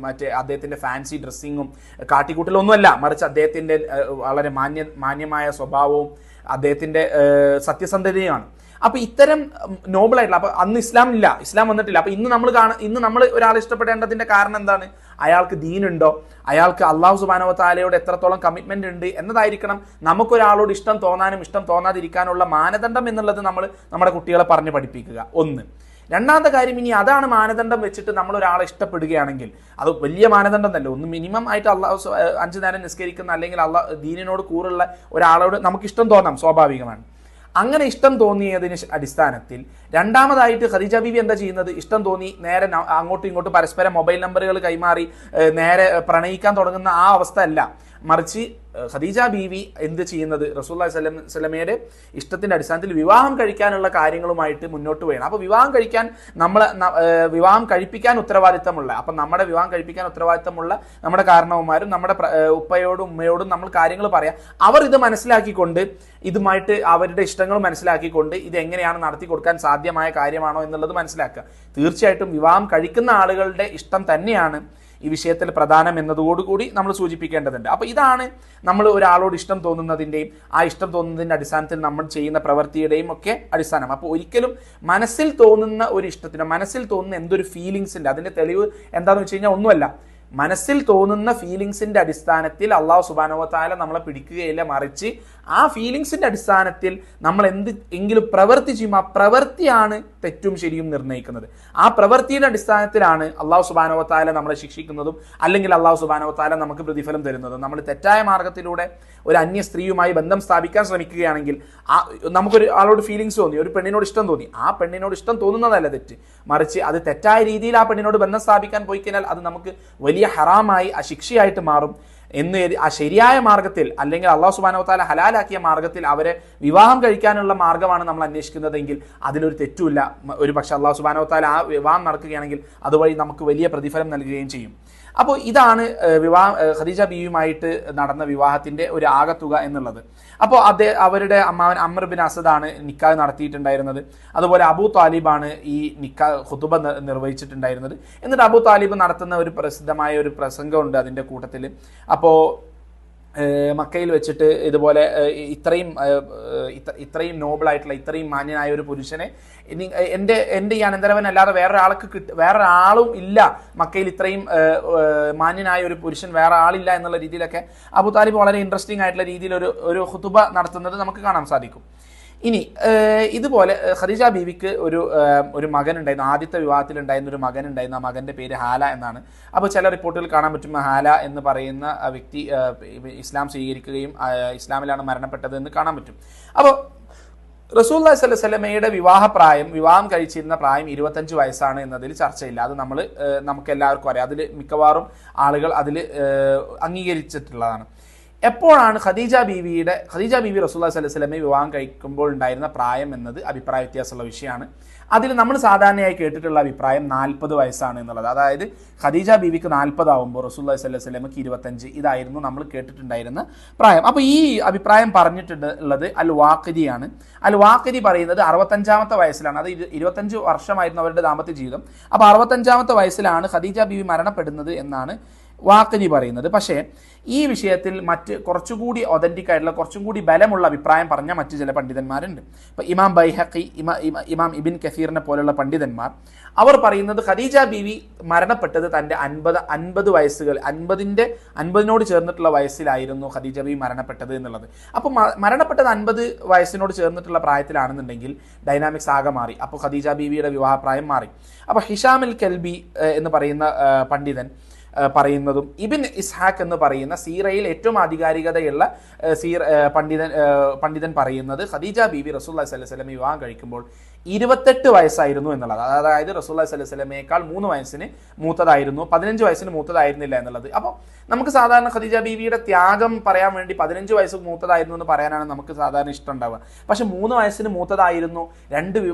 അദ്ദേഹത്തിൻ്റെ ഫാൻസി ഡ്രസ്സിങ്ങും കാട്ടിക്കൂട്ടലൊന്നുമല്ല, മറിച്ച് അദ്ദേഹത്തിൻ്റെ വളരെ മാന്യമായ സ്വഭാവവും അദ്ദേഹത്തിൻ്റെ സത്യസന്ധതയുമാണ്. അപ്പോൾ ഇത്തരം നോബിളായിട്ടുള്ള, അപ്പോൾ അന്ന് ഇസ്ലാം വന്നിട്ടില്ല. അപ്പോൾ ഇന്ന് നമ്മൾ ഒരാളെ ഇഷ്ടപ്പെടേണ്ടതിൻ്റെ കാരണം എന്താണ്? അയാൾക്ക് ദീനുണ്ടോ, അയാൾക്ക് അള്ളാഹു സുബ്ഹാനഹു വ തആലയോട് എത്രത്തോളം കമ്മിറ്റ്മെന്റ് ഉണ്ട് എന്നതായിരിക്കണം നമുക്കൊരാളോട് ഇഷ്ടം തോന്നാനും ഇഷ്ടം തോന്നാതിരിക്കാനുള്ള മാനദണ്ഡം എന്നുള്ളത് നമ്മൾ നമ്മുടെ കുട്ടികളെ പറഞ്ഞ് പഠിപ്പിക്കുക. ഒന്ന്. രണ്ടാമത്തെ കാര്യം, ഇനി അതാണ് മാനദണ്ഡം വെച്ചിട്ട് നമ്മൾ ഒരാളെ ഇഷ്ടപ്പെടുകയാണെങ്കിൽ അത് വലിയ മാനദണ്ഡം തന്നെ, ഒന്ന് മിനിമം ആയിട്ട് അള്ളാഹു 5 നേരം നിസ്കരിക്കുന്ന അല്ലെങ്കിൽ ദീനിനോട് കൂറുള്ള ഒരാളോട് നമുക്ക് ഇഷ്ടം തോന്നാം, സ്വാഭാവികമാണ്. അങ്ങനെ ഇഷ്ടം തോന്നിയതിന് അടിസ്ഥാനത്തിൽ രണ്ടാമതായിട്ട് ഖദീജ ബീവി എന്താ ചെയ്യുന്നത്? ഇഷ്ടം തോന്നി നേരെ അങ്ങോട്ടും ഇങ്ങോട്ടും പരസ്പരം മൊബൈൽ നമ്പറുകൾ കൈമാറി നേരെ പ്രണയിക്കാൻ തുടങ്ങുന്ന ആ അവസ്ഥ അല്ല, മറിച്ച് ഖദീജ ബീവി എന്ത് ചെയ്യുന്നത്? റസൂലുള്ളാഹി സ്വല്ലല്ലാഹു അലൈഹി വസല്ലമയുടെ ഇഷ്ടത്തിന്റെ അടിസ്ഥാനത്തിൽ വിവാഹം കഴിക്കാനുള്ള കാര്യങ്ങളുമായിട്ട് മുന്നോട്ട് പോവുകയാണ്. അപ്പോൾ വിവാഹം കഴിപ്പിക്കാൻ ഉത്തരവാദിത്തമുള്ള, അപ്പം നമ്മുടെ വിവാഹം കഴിപ്പിക്കാൻ ഉത്തരവാദിത്തമുള്ള നമ്മുടെ കാരണവന്മാരും നമ്മുടെ ഉപ്പയോടും ഉമ്മയോടും നമ്മൾ കാര്യങ്ങൾ പറയാം. അവർ ഇത് മനസ്സിലാക്കിക്കൊണ്ട് ഇതുമായിട്ട് അവരുടെ ഇഷ്ടങ്ങൾ മനസ്സിലാക്കിക്കൊണ്ട് ഇത് എങ്ങനെയാണ് നടത്തി കൊടുക്കാൻ സാധ്യമായ കാര്യമാണോ എന്നുള്ളത് മനസ്സിലാക്കുക. തീർച്ചയായിട്ടും വിവാഹം കഴിക്കുന്ന ആളുകളുടെ ഇഷ്ടം തന്നെയാണ് ഈ വിഷയത്തിൽ പ്രധാനം എന്നതോടുകൂടി നമ്മൾ സൂചിപ്പിക്കേണ്ടതുണ്ട്. അപ്പോൾ ഇതാണ് നമ്മൾ ഒരാളോട് ഇഷ്ടം തോന്നുന്നതിൻ്റെയും ആ ഇഷ്ടം തോന്നുന്നതിൻ്റെ അടിസ്ഥാനത്തിൽ നമ്മൾ ചെയ്യുന്ന പ്രവൃത്തിയുടെയും ഒക്കെ അടിസ്ഥാനം. അപ്പോൾ ഒരിക്കലും മനസ്സിൽ തോന്നുന്ന ഒരു ഇഷ്ടത്തിന്, മനസ്സിൽ തോന്നുന്ന എന്തൊരു ഫീലിങ്സിൻ്റെ അതിൻ്റെ തെളിവ് എന്താണെന്ന് വെച്ച് കഴിഞ്ഞാൽ ഒന്നുമല്ല, മനസ്സിൽ തോന്നുന്ന ഫീലിങ്സിൻ്റെ അടിസ്ഥാനത്തിൽ അള്ളാഹു സുബ്ഹാനഹു വ തആല നമ്മളെ പിടിക്കുകയില്ല, മറിച്ച് ആ ഫീലിങ്സിന്റെ അടിസ്ഥാനത്തിൽ നമ്മൾ എങ്കിലും പ്രവൃത്തി ചെയ്യുമ്പോൾ ആ പ്രവൃത്തിയാണ് തെറ്റും ശരിയും നിർണ്ണയിക്കുന്നത്. ആ പ്രവൃത്തിയുടെ അടിസ്ഥാനത്തിലാണ് അള്ളാഹു സുബ്ഹാനഹു വ തആല നമ്മളെ ശിക്ഷിക്കുന്നതും അല്ലെങ്കിൽ അള്ളാഹു സുബ്ഹാനഹു വ തആല നമുക്ക് പ്രതിഫലം തരുന്നതും. നമ്മൾ തെറ്റായ മാർഗത്തിലൂടെ ഒരു അന്യ സ്ത്രീയുമായി ബന്ധം സ്ഥാപിക്കാൻ ശ്രമിക്കുകയാണെങ്കിൽ നമുക്കൊരു ആളോട് ഫീലിങ്സ് തോന്നി, ഒരു പെണ്ണിനോട് ഇഷ്ടം തോന്നി, ആ പെണ്ണിനോട് ഇഷ്ടം തോന്നുന്നതല്ല തെറ്റ്, മറിച്ച് അത് തെറ്റായ രീതിയിൽ ആ പെണ്ണിനോട് ബന്ധം സ്ഥാപിക്കാൻ പോയി കഴിഞ്ഞാൽ അത് നമുക്ക് വലിയ ഹറാമായി ശിക്ഷയായിട്ട് മാറും എന്ന് ആ ശരിയായ മാർഗത്തിൽ അല്ലെങ്കിൽ അള്ളാഹു സുബ്ഹാനഹു വ തആല ഹലാലാക്കിയ മാർഗത്തിൽ അവരെ വിവാഹം കഴിക്കാനുള്ള മാർഗ്ഗമാണ് നമ്മൾ അന്വേഷിക്കുന്നതെങ്കിൽ അതിലൊരു തെറ്റുമില്ല. ഒരു പക്ഷെ അള്ളാഹു സുബ്ഹാനഹു വ തആല ആ വിവാഹം നടക്കുകയാണെങ്കിൽ അതുവഴി നമുക്ക് വലിയ പ്രതിഫലം നൽകുകയും ചെയ്യും. അപ്പോൾ ഇതാണ് ഖദീജ ബീവിയുമായിട്ട് നടന്ന വിവാഹത്തിന്റെ ഒരു ആകത്തുക എന്നുള്ളത്. അപ്പോൾ അവരുടെ അമ്മാവൻ അമ്ർ ബിൻ അസദാണ് നിക്കാഹ് നടത്തിയിട്ടുണ്ടായിരുന്നത്. അതുപോലെ അബൂ താലിബാണ് ഈ നിക്കാഹ് ഖുതുബ നിർവഹിച്ചിട്ടുണ്ടായിരുന്നത്. എന്നിട്ട് അബൂ താലിബ് നടത്തുന്ന ഒരു പ്രസിദ്ധമായ ഒരു പ്രസംഗമുണ്ട് അതിൻ്റെ കൂട്ടത്തിൽ. അപ്പോൾ മക്കയിൽ വെച്ചിട്ട് ഇതുപോലെ ഇത്രയും നോബിളായിട്ടുള്ള ഇത്രയും മാന്യനായ ഒരു പുരുഷനെ എൻ്റെ ഈ അനന്തരവൻ അല്ലാതെ വേറൊരാളും ഇല്ല, മക്കയിൽ ഇത്രയും മാന്യനായ ഒരു പുരുഷൻ വേറെ ആളില്ല എന്നുള്ള രീതിയിലൊക്കെ അബൂ താലിബ് വളരെ ഇൻട്രസ്റ്റിംഗ് ആയിട്ടുള്ള രീതിയിൽ ഒരു ഖുതുബ നടത്തുന്നത് നമുക്ക് കാണാൻ സാധിക്കും. ഇനി ഇതുപോലെ ഖദീജ ബീവിക്ക് ഒരു മകൻ ഉണ്ടായിരുന്നു. ആദ്യത്തെ വിവാഹത്തിൽ ഉണ്ടായിരുന്ന ഒരു മകൻ ഉണ്ടായിരുന്നു. ആ മകന്റെ പേര് ഹാല എന്നാണ്. അപ്പോൾ ചില റിപ്പോർട്ടുകൾ കാണാൻ പറ്റും ഹാല എന്ന് പറയുന്ന വ്യക്തി ഇസ്ലാം സ്വീകരിക്കുകയും ഇസ്ലാമിലാണ് മരണപ്പെട്ടത് എന്ന് കാണാൻ പറ്റും. അപ്പോൾ റസൂലുള്ളാഹി സ്വല്ലല്ലാഹു അലൈഹി വസല്ലമയുടെ വിവാഹം കഴിച്ചിരുന്ന പ്രായം 25 വയസ്സാണ് എന്നതിൽ ചർച്ചയില്ല. അത് നമുക്ക് എല്ലാവർക്കും അറിയാം. അതിൽ മിക്കവാറും ആളുകൾ അതിൽ അംഗീകരിച്ചിട്ടുള്ളതാണ്. എപ്പോഴാണ് ഖദീജ ബീവി റസൂലുള്ളാഹി സ്വല്ലല്ലാഹു അലൈഹി വസല്ലമയെ വിവാഹം കഴിക്കുമ്പോൾ ഉണ്ടായിരുന്ന പ്രായം എന്നത് അഭിപ്രായ വ്യത്യാസമുള്ള വിഷയമാണ്. അതിൽ നമ്മൾ സാധാരണയായി കേട്ടിട്ടുള്ള അഭിപ്രായം 40 വയസ്സാണ് എന്നുള്ളത്. അതായത് ഖദീജ ബീവിക്ക് 40 ആവുമ്പോൾ റസൂലുള്ളാഹി സ്വല്ലല്ലാഹു അലൈഹി വസല്ലമയ്ക്ക് 25. ഇതായിരുന്നു നമ്മൾ കേട്ടിട്ടുണ്ടായിരുന്ന പ്രായം. അപ്പോൾ ഈ അഭിപ്രായം പറഞ്ഞിട്ടുള്ളത് അൽ വാഖിദിയാണ്. അൽ വാഖിദി പറയുന്നത് 65-ാമത്തെ വയസ്സിലാണ്. അത് 25 വർഷമായിരുന്നു അവരുടെ ദാമ്പത്യ ജീവിതം. അപ്പോൾ 65-ാമത്തെ വയസ്സിലാണ് ഖദീജ ബീവി മരണപ്പെടുന്നത് എന്നാണ് വാഖിദി പറയുന്നത്. പക്ഷേ ഈ വിഷയത്തിൽ മറ്റ് കുറച്ചുകൂടി ഒതന്റിക് ആയിട്ടുള്ള കുറച്ചും കൂടി ബലമുള്ള അഭിപ്രായം പറഞ്ഞ മറ്റു ചില പണ്ഡിതന്മാരുണ്ട്. ഇപ്പം ഇമാം ബൈഹഖി, ഇമാം ഇബിൻ കസീറിനെ പോലുള്ള പണ്ഡിതന്മാർ അവർ പറയുന്നത് ഖദീജ ബീവി മരണപ്പെട്ടത് തൻ്റെ 50 വയസ്സുകൾ 50-നോട് ചേർന്നിട്ടുള്ള വയസ്സിലായിരുന്നു ഖദീജ ബീവി മരണപ്പെട്ടത് എന്നുള്ളത്. അപ്പോൾ മരണപ്പെട്ടത് 50 വയസ്സിനോട് ചേർന്നിട്ടുള്ള പ്രായത്തിലാണെന്നുണ്ടെങ്കിൽ ഡൈനാമിക്സ് ആകെ മാറി. അപ്പോൾ ഖദീജ ബീവിയുടെ വിവാഹപ്രായം മാറി. അപ്പോൾ ഹിഷാം അൽ കൽബി എന്ന് പറയുന്ന പണ്ഡിതൻ പറയുന്നതും ഇബിൻ ഇസ്ഹാഖ് എന്ന് പറയുന്ന സീറയിൽ ഏറ്റവും ആധികാരികതയുള്ള പണ്ഡിതൻ പറയുന്നത് ഖദീജ ബീവി റസൂലുള്ളാഹി സ്വല്ലല്ലാഹു അലൈഹി വസല്ലം വിവാഹം കഴിക്കുമ്പോൾ 28 വയസ്സായിരുന്നു എന്നുള്ളത്. അതായത് റസൂലുള്ളാഹി സ്വല്ലല്ലാഹു അലൈഹി വസല്ലമയേക്കാൾ 3 വയസ്സിന് മൂത്തതായിരുന്നു, 15 വയസ്സിന് മൂത്തതായിരുന്നില്ല എന്നുള്ളത്. അപ്പോൾ നമുക്ക് സാധാരണ ഖദീജ ബീവിയുടെ ത്യാഗം പറയാൻ വേണ്ടി 15 വയസ്സ് മൂത്തതായിരുന്നു എന്ന് പറയാനാണ് നമുക്ക് സാധാരണ ഇഷ്ടം ഉണ്ടാവുക. പക്ഷെ 3 വയസ്സിന് മൂത്തതായിരുന്നു, 2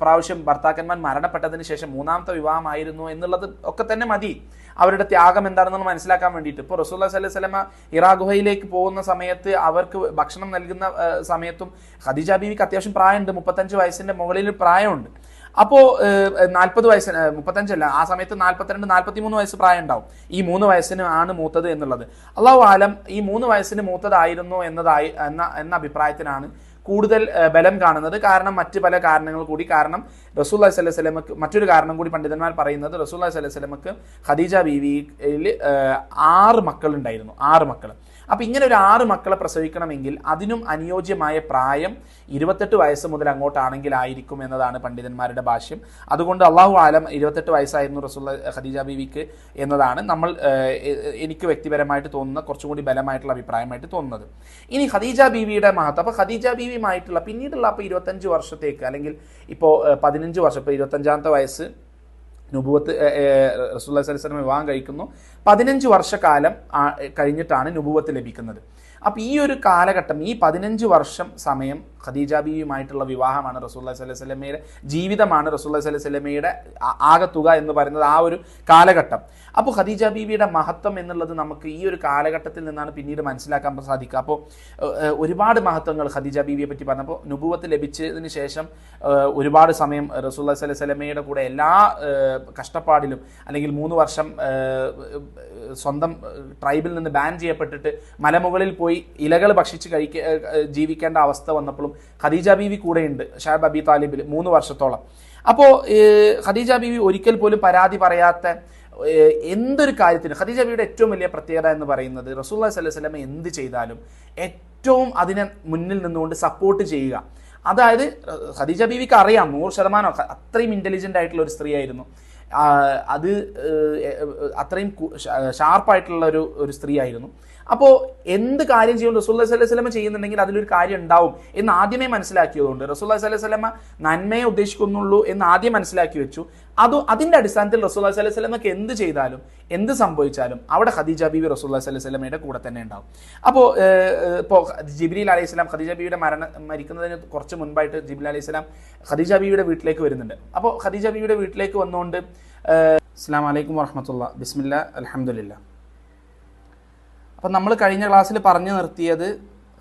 പ്രാവശ്യം ഭർത്താക്കന്മാർ മരണപ്പെട്ടതിന് ശേഷം 3ാമത്തെ വിവാഹമായിരുന്നു എന്നുള്ളത് ഒക്കെ തന്നെ മതി അവരുടെ ത്യാഗം എന്താണെന്ന് മനസ്സിലാക്കാൻ വേണ്ടിയിട്ട്. ഇപ്പോൾ റസൂലുള്ളാഹി സ്വല്ലല്ലാഹു അലൈഹി വസല്ലമ ഹിറാ ഗുഹയിലേക്ക് പോകുന്ന സമയത്ത് അവർക്ക് ഭക്ഷണം നൽകുന്ന സമയത്തും ഖദീജ ബീവിക്ക് അത്യാവശ്യം പ്രായമുണ്ട്, 35 വയസ്സിന്റെ മുകളിൽ പ്രായമുണ്ട്. അപ്പോൾ 40 വയസ്സിന് 35 അല്ല, ആ സമയത്ത് 42-43 വയസ്സ് പ്രായം ഉണ്ടാവും. ഈ 3 വയസ്സിന് ആണ് മൂത്തത് എന്നുള്ളത്. അല്ലാഹു ആലം ഈ 3 വയസ്സിന് മൂത്തതായിരുന്നു എന്ന അഭിപ്രായത്തിനാണ് കൂടുതൽ ബലം കാണുന്നത്. കാരണം മറ്റ് പല കാരണങ്ങൾ കൂടി. കാരണം റസൂലുള്ളാഹി സ്വല്ലല്ലാഹു അലൈഹി വസല്ലമക്ക് മറ്റൊരു കാരണം കൂടി പണ്ഡിതന്മാർ പറയുന്നത് റസൂലുള്ളാഹി സ്വല്ലല്ലാഹു അലൈഹി വസല്ലമക്ക് ഖദീജ ബീവിയിൽ 6 മക്കൾ ഉണ്ടായിരുന്നു. 6 മക്കൾ. അപ്പം ഇങ്ങനെ ഒരു 6 മക്കളെ പ്രസവിക്കണമെങ്കിൽ അതിനും അനുയോജ്യമായ പ്രായം 28 വയസ്സ് മുതൽ അങ്ങോട്ടാണെങ്കിലായിരിക്കും എന്നതാണ് പണ്ഡിതന്മാരുടെ ഭാഷ്യം. അതുകൊണ്ട് അള്ളാഹു ആലം 28 വയസ്സായിരുന്നു ഖദീജ ബീവിക്ക് എന്നതാണ് എനിക്ക് വ്യക്തിപരമായിട്ട് തോന്നുന്ന കുറച്ചും കൂടി ബലമായിട്ടുള്ള അഭിപ്രായമായിട്ട് തോന്നുന്നത്. ഇനി ഖദീജ ബീവിയുടെ മഹത്വം. അപ്പോൾ ഖദീജ ബീവിയുമായിട്ടുള്ള പിന്നീടുള്ള അപ്പോൾ 25 വർഷത്തേക്ക് അല്ലെങ്കിൽ ഇപ്പോൾ 15 വർഷം, ഇപ്പോൾ 25-ാമത്തെ വയസ്സ് നുബുവത്ത് റസൂലുള്ളാഹി സ്വല്ലല്ലാഹു അലൈഹി വസല്ലം വിവാഹം കഴിക്കുന്നു. 15 വർഷക്കാലം കഴിഞ്ഞിട്ടാണ് നുബുവത്ത് ലഭിക്കുന്നത്. അപ്പോൾ ഈ ഒരു കാലഘട്ടം, ഈ 15 വർഷം സമയം ഖദീജ ബീവിയുമായിട്ടുള്ള വിവാഹമാണ് റസൂലുള്ളാഹി സ്വല്ലല്ലാഹു അലൈഹി വസല്ലമയുടെ ജീവിതമാണ് റസൂലുള്ളാഹി സ്വല്ലല്ലാഹു അലൈഹി വസല്ലമയുടെ ആകത്തുക എന്ന് പറയുന്നത് ആ ഒരു കാലഘട്ടം. അപ്പോൾ ഖദീജ ബീവിയുടെ മഹത്വം എന്നുള്ളത് നമുക്ക് ഈ ഒരു കാലഘട്ടത്തിൽ നിന്നാണ് പിന്നീട് മനസ്സിലാക്കാൻ സാധിക്കുക. അപ്പോൾ ഒരുപാട് മഹത്വങ്ങൾ ഖദീജ ബീവിയെ പറ്റി പറഞ്ഞപ്പോൾ നുബുവത്ത് ലഭിച്ചതിന് ശേഷം ഒരുപാട് സമയം റസൂലുള്ളാഹി സ്വല്ലല്ലാഹു അലൈഹി വസല്ലമയുടെ കൂടെ എല്ലാ കഷ്ടപ്പാടിലും, അല്ലെങ്കിൽ 3 വർഷം സ്വന്തം ട്രൈബിൽ നിന്ന് ബാൻ ചെയ്യപ്പെട്ടിട്ട് മലമുകളിൽ പോയി ഇലകൾ ഭക്ഷിച്ച് ജീവിക്കേണ്ട അവസ്ഥ വന്നപ്പോഴും ഖദീജ ബീവി കൂടെയുണ്ട് ഷഅബ് അബി താലിബിൽ 3 വർഷത്തോളം. അപ്പോൾ ഖദീജ ബീവി ഒരിക്കൽ പോലും പരാതി പറയാത്ത എന്തൊരു കാര്യത്തിന് ഖദീജ ബീവിയുടെ ഏറ്റവും വലിയ പ്രത്യേകത എന്ന് പറയുന്നത് റസൂലുള്ളാഹി സ്വല്ലല്ലാഹു അലൈഹി വസല്ലം എന്ത് ചെയ്താലും ഏറ്റവും അതിനെ മുന്നിൽ നിന്നുകൊണ്ട് സപ്പോർട്ട് ചെയ്യുക. അതായത് ഖദീജ ബീവിക്ക് അറിയാം 100% അത്രയും ഇൻ്റലിജൻ്റ് ആയിട്ടുള്ള ഒരു സ്ത്രീ ആയിരുന്നു. അത് അത്രയും ഷാർപ്പായിട്ടുള്ള ഒരു സ്ത്രീ ആയിരുന്നു. അപ്പോൾ എന്ത് കാര്യം ചെയ്യുമ്പോൾ റസൂലുള്ളാഹി സ്വല്ലല്ലാഹു അലൈഹി വസല്ലം ചെയ്യുന്നുണ്ടെങ്കിൽ അതിലൊരു കാര്യം ഉണ്ടാവും എന്ന് ആദ്യമേ മനസ്സിലാക്കിയതുകൊണ്ട് റസൂലുള്ളാഹി സ്വല്ലല്ലാഹു അലൈഹി വസല്ലം നന്മയെ ഉദ്ദേശിക്കുന്നുള്ളൂ എന്ന് ആദ്യം മനസ്സിലാക്കി വെച്ചു. അതിൻ്റെ അടിസ്ഥാനത്തിൽ റസൂലുള്ളാഹി സ്വല്ലല്ലാഹു അലൈഹി വസല്ലമക്ക് എന്ത് ചെയ്താലും എന്ത് സംഭവിച്ചാലും അവിടെ ഖദീജ ബീവി റസൂലുള്ളാഹി സ്വല്ലല്ലാഹു അലൈഹി വസല്ലമയുടെ കൂടെ തന്നെ ഉണ്ടാവും. ഇപ്പോൾ ജിബ്രീൽ അലൈഹി സ്വലാം ഖദീജ ബീവിയുടെ മരിക്കുന്നതിന് കുറച്ച് മുൻപായിട്ട് ജിബ്രീൽ അലൈഹി സ്വലാം ഖദീജ ബീവിയുടെ വീട്ടിലേക്ക് വരുന്നുണ്ട്. അപ്പോൾ ഖദീജ ബീവിയുടെ വീട്ടിലേക്ക് വന്നുകൊണ്ട് അസ്സലാമു അലൈക്കും വറഹ്മത്തുള്ളാഹി ബിസ്മില്ലാ അൽഹംദുലില്ലാ. അപ്പം നമ്മൾ കഴിഞ്ഞ ക്ലാസ്സിൽ പറഞ്ഞു നിർത്തിയത്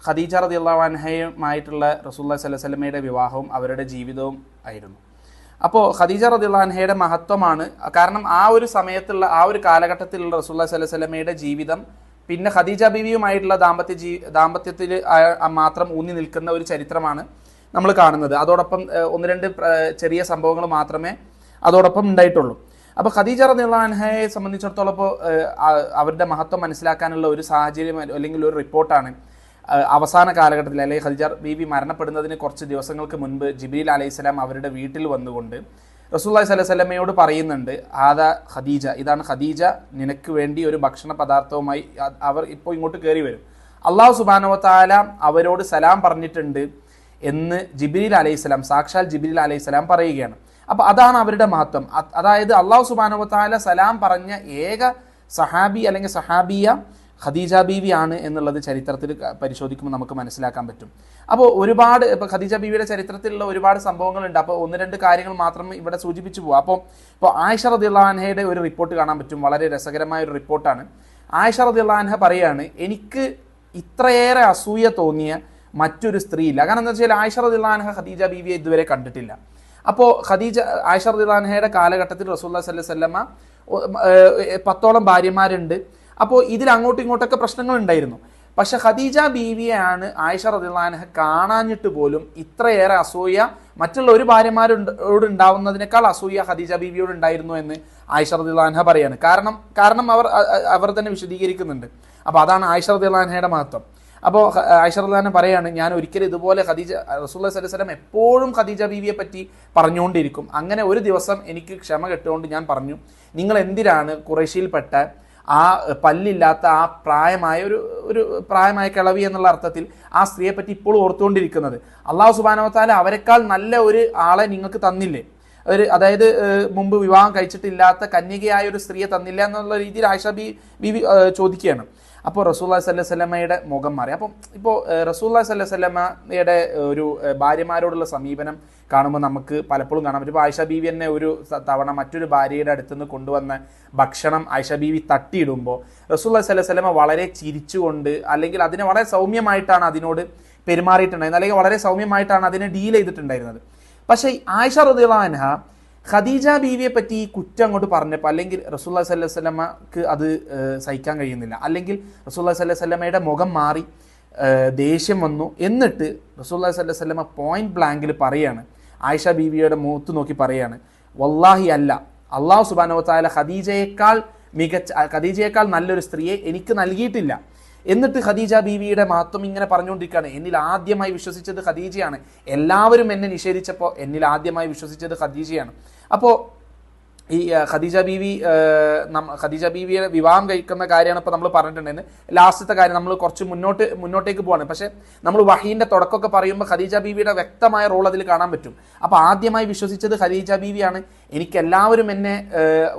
ഖദീജ റളിയല്ലാഹു അൻഹയുമായിട്ടുള്ള റസൂലുള്ളാഹി സ്വല്ലല്ലാഹു അലൈഹി വസല്ലമയുടെ വിവാഹവും അവരുടെ ജീവിതവും ആയിരുന്നു. അപ്പോൾ ഖദീജ റളിയല്ലാഹു അൻഹയുടെ മഹത്വമാണ്. കാരണം ആ ഒരു സമയത്തുള്ള ആ ഒരു കാലഘട്ടത്തിലുള്ള റസൂലുള്ളാഹി സ്വല്ലല്ലാഹു അലൈഹി വസല്ലമയുടെ ജീവിതം പിന്നെ ഖദീജ ബീവിയുമായിട്ടുള്ള ദാമ്പത്യത്തിൽ മാത്രം ഊന്നി നിൽക്കുന്ന ഒരു ചരിത്രമാണ് നമ്മൾ കാണുന്നത്. അതോടൊപ്പം ഒന്ന് രണ്ട് ചെറിയ സംഭവങ്ങൾ മാത്രമേ അതോടൊപ്പം ഉണ്ടായിട്ടുള്ളൂ. അപ്പോൾ ഖദീജ റളിയല്ലാഹു അൻഹയെ സംബന്ധിച്ചിടത്തോളം ഇപ്പോൾ അവരുടെ മഹത്വം മനസ്സിലാക്കാനുള്ള ഒരു സാഹചര്യം അല്ലെങ്കിൽ ഒരു റിപ്പോർട്ടാണ് അവസാന കാലഘട്ടത്തിൽ അല്ലെങ്കിൽ ഖദീജ ബീവി മരണപ്പെടുന്നതിന് കുറച്ച് ദിവസങ്ങൾക്ക് മുൻപ് ജിബ്രീൽ അലൈഹിസ്സലാം അവരുടെ വീട്ടിൽ വന്നുകൊണ്ട് റസൂലുള്ളാഹി സ്വല്ലല്ലാഹു അലൈഹി വസല്ലമയോട് പറയുന്നുണ്ട്, ആദാ ഖദീജ, ഇതാണ് ഖദീജ, നിനക്ക് വേണ്ടി ഒരു ഭക്ഷണ പദാർത്ഥവുമായി അവർ ഇപ്പോൾ ഇങ്ങോട്ട് കയറി വരും. അള്ളാഹു സുബ്ഹാനഹു വ തആല അവരോട് സലാം പറഞ്ഞിട്ടുണ്ട് എന്ന് ജിബ്രീൽ അലൈഹിസ്സലാം, സാക്ഷാൽ ജിബ്രീൽ അലൈഹിസ്സലാം പറയുകയാണ്. അപ്പോൾ അതാണ് അവരുടെ മഹത്വം. അതായത് അള്ളാഹു സുബ്ഹാനഹു വ തആല സലാം പറഞ്ഞ ഏക സഹാബി അല്ലെങ്കിൽ സഹാബിയ ഖദീജ ബീവി ആണ് എന്നുള്ളത് ചരിത്രത്തിൽ പരിശോധിക്കുമ്പോൾ നമുക്ക് മനസ്സിലാക്കാൻ പറ്റും. അപ്പോൾ ഒരുപാട് ഇപ്പോൾ ഖദീജ ബീവിയുടെ ചരിത്രത്തിലുള്ള ഒരുപാട് സംഭവങ്ങളുണ്ട്. അപ്പോൾ ഒന്ന് രണ്ട് കാര്യങ്ങൾ മാത്രം ഇവിടെ സൂചിപ്പിച്ചു പോകാം. ഇപ്പോൾ ആയിഷ റളിയല്ലാഹു അൻഹയുടെ ഒരു റിപ്പോർട്ട് കാണാൻ പറ്റും. വളരെ രസകരമായ ഒരു റിപ്പോർട്ടാണ്. ആയിഷ റളിയല്ലാഹു അൻഹ പറയാണ്, എനിക്ക് ഇത്രയേറെ അസൂയ തോന്നിയ മറ്റൊരു സ്ത്രീ ഇല്ല. കാരണം എന്താ വെച്ചാൽ ആയിഷ റളിയല്ലാഹു അൻഹ ഖദീജ ബീവിയെ ഇതുവരെ കണ്ടിട്ടില്ല. അപ്പോൾ ആയിഷ റളിയല്ലാഹു അൻഹയുടെ കാലഘട്ടത്തിൽ റസൂലുള്ളാഹി സ്വല്ലല്ലാഹു അലൈഹി വസല്ലമ 10ഓളം ഭാര്യമാരുണ്ട്. അപ്പോൾ ഇതിൽ അങ്ങോട്ടും ഇങ്ങോട്ടൊക്കെ പ്രശ്നങ്ങൾ ഉണ്ടായിരുന്നു. പക്ഷെ ഖദീജ ബീവിയെയാണ് ആയിഷ റളിയല്ലാഹു അൻഹ കാണാഞ്ഞിട്ട് പോലും ഇത്രയേറെ അസൂയ മറ്റുള്ള ഒരു ഭാര്യമാരോട് ഉണ്ടാവുന്നതിനേക്കാൾ അസൂയ ഖദീജ ബീവിയോട് ഉണ്ടായിരുന്നു എന്ന് ആയിഷ റളിയല്ലാഹു അൻഹ പറയാണ്. കാരണം അവർ തന്നെ വിശദീകരിക്കുന്നുണ്ട്. അപ്പോൾ അതാണ് ആയിഷ റളിയല്ലാഹു അൻഹയുടെ മഹത്വം. അപ്പോൾ ആയിഷ റളിയല്ലാഹു അൻഹ പറയാണ്, ഞാൻ ഒരിക്കലും ഇതുപോലെ റസൂലുള്ളാഹി സ്വല്ലല്ലാഹു അലൈഹി വസല്ലം എപ്പോഴും ഖദീജ ബീവിയെ പറ്റി പറഞ്ഞുകൊണ്ടിരിക്കും. അങ്ങനെ ഒരു ദിവസം എനിക്ക് ക്ഷമ കെട്ടുകൊണ്ട് ഞാൻ പറഞ്ഞു, നിങ്ങൾ എന്തിനാണ് ഖുറൈശിയിൽപ്പെട്ട ആ പല്ലില്ലാത്ത ആ പ്രായമായ കിളവി എന്നുള്ള അർത്ഥത്തിൽ ആ സ്ത്രീയെ പറ്റി ഇപ്പോഴും ഓർത്തുകൊണ്ടിരിക്കുന്നത്? അള്ളാഹു സുബ്ഹാനഹു വ തആല അവരെക്കാൾ നല്ല ഒരു ആളെ നിങ്ങൾക്ക് തന്നില്ലേ? അതായത് മുമ്പ് വിവാഹം കഴിച്ചിട്ടില്ലാത്ത കന്യകയായ ഒരു സ്ത്രീയെ തന്നില്ല എന്നുള്ള രീതിയിൽ ആയിഷ ബീവി ചോദിക്കുകയാണ്. അപ്പോൾ റസൂലുള്ളാഹി സ്വല്ലല്ലാഹു അലൈഹി വസല്ലമയുടെ മുഖം മാറി. അപ്പോൾ റസൂലുള്ളാഹി സ്വല്ലല്ലാഹു അലൈഹി വസല്ലമയുടെ ഒരു ഭാര്യമാരോടുള്ള സമീപനം കാണുമ്പോൾ നമുക്ക് പലപ്പോഴും കാണാൻ പറ്റും. ഇപ്പോൾ ആയിഷ ബീവി തന്നെ ഒരു തവണ മറ്റൊരു ഭാര്യയുടെ അടുത്തുനിന്ന് കൊണ്ടുവന്ന ഭക്ഷണം ആയിഷ ബീവി തട്ടിയിടുമ്പോൾ റസൂലുള്ളാഹി സ്വല്ലല്ലാഹു അലൈഹി വസല്ലമ വളരെ ചിരിച്ചുകൊണ്ട് അല്ലെങ്കിൽ അതിനെ വളരെ സൗമ്യമായിട്ടാണ് അതിനോട് പെരുമാറിയിട്ടുണ്ടായിരുന്നത്, അല്ലെങ്കിൽ വളരെ സൗമ്യമായിട്ടാണ് അതിനെ ഡീൽ ചെയ്തിട്ടുണ്ടായിരുന്നത്. പക്ഷേ ആയിഷ റളിയല്ലാഹു അൻഹ ഖദീജ ബീവിയെ പറ്റി ഈ കുറ്റം അങ്ങോട്ട് പറഞ്ഞപ്പോൾ അല്ലെങ്കിൽ റസൂലുള്ളാഹി സ്വല്ലല്ലാഹു അലൈഹി വസല്ലമക്ക് അത് സഹിക്കാൻ കഴിയുന്നില്ല. അല്ലെങ്കിൽ റസൂലുള്ളാഹി സ്വല്ലല്ലാഹു അലൈഹി വസല്ലമയുടെ മുഖം മാറി, ദേഷ്യം വന്നു. എന്നിട്ട് റസൂലുള്ളാഹി സ്വല്ലല്ലാഹു അലൈഹി വസല്ലമ പോയിന്റ് ബ്ലാങ്കിൽ പറയാണ്, ആയിഷ ബീവിയുടെ മുഖത്ത് നോക്കി പറയാണ്, വല്ലാഹി അല്ല, അള്ളാഹു സുബ്ഹാനഹു വ തആല ഖദീജയേക്കാൾ നല്ലൊരു സ്ത്രീയെ എനിക്ക് നൽകിയിട്ടില്ല. എന്നിട്ട് ഖദീജ ബീവിയുടെ മഹത്വം ഇങ്ങനെ പറഞ്ഞുകൊണ്ടിരിക്കുകയാണ്. എന്നിൽ ആദ്യമായി വിശ്വസിച്ചത് ഖദീജയാണ്. എല്ലാവരും എന്നെ നിഷേധിച്ചപ്പോൾ എന്നിൽ ആദ്യമായി വിശ്വസിച്ചത് ഖദീജയാണ്. അപ്പോൾ ഈ ഖദീജ ബീവിയെ വിവാഹം കഴിക്കുന്ന കാര്യമാണ് ഇപ്പോൾ നമ്മൾ പറഞ്ഞിട്ടുണ്ടായിരുന്നു. ലാസ്റ്റത്തെ കാര്യം നമ്മൾ കുറച്ച് മുന്നോട്ടേക്ക് പോവാണ്. പക്ഷേ നമ്മൾ വഹീൻ്റെ തുടക്കമൊക്കെ പറയുമ്പോൾ ഖദീജ ബീവിയുടെ വ്യക്തമായ റോൾ അതിൽ കാണാൻ പറ്റും. അപ്പോൾ ആദ്യമായി വിശ്വസിച്ചത് ഖദീജ ബീവിയാണ്. എനിക്കെല്ലാവരും എന്നെ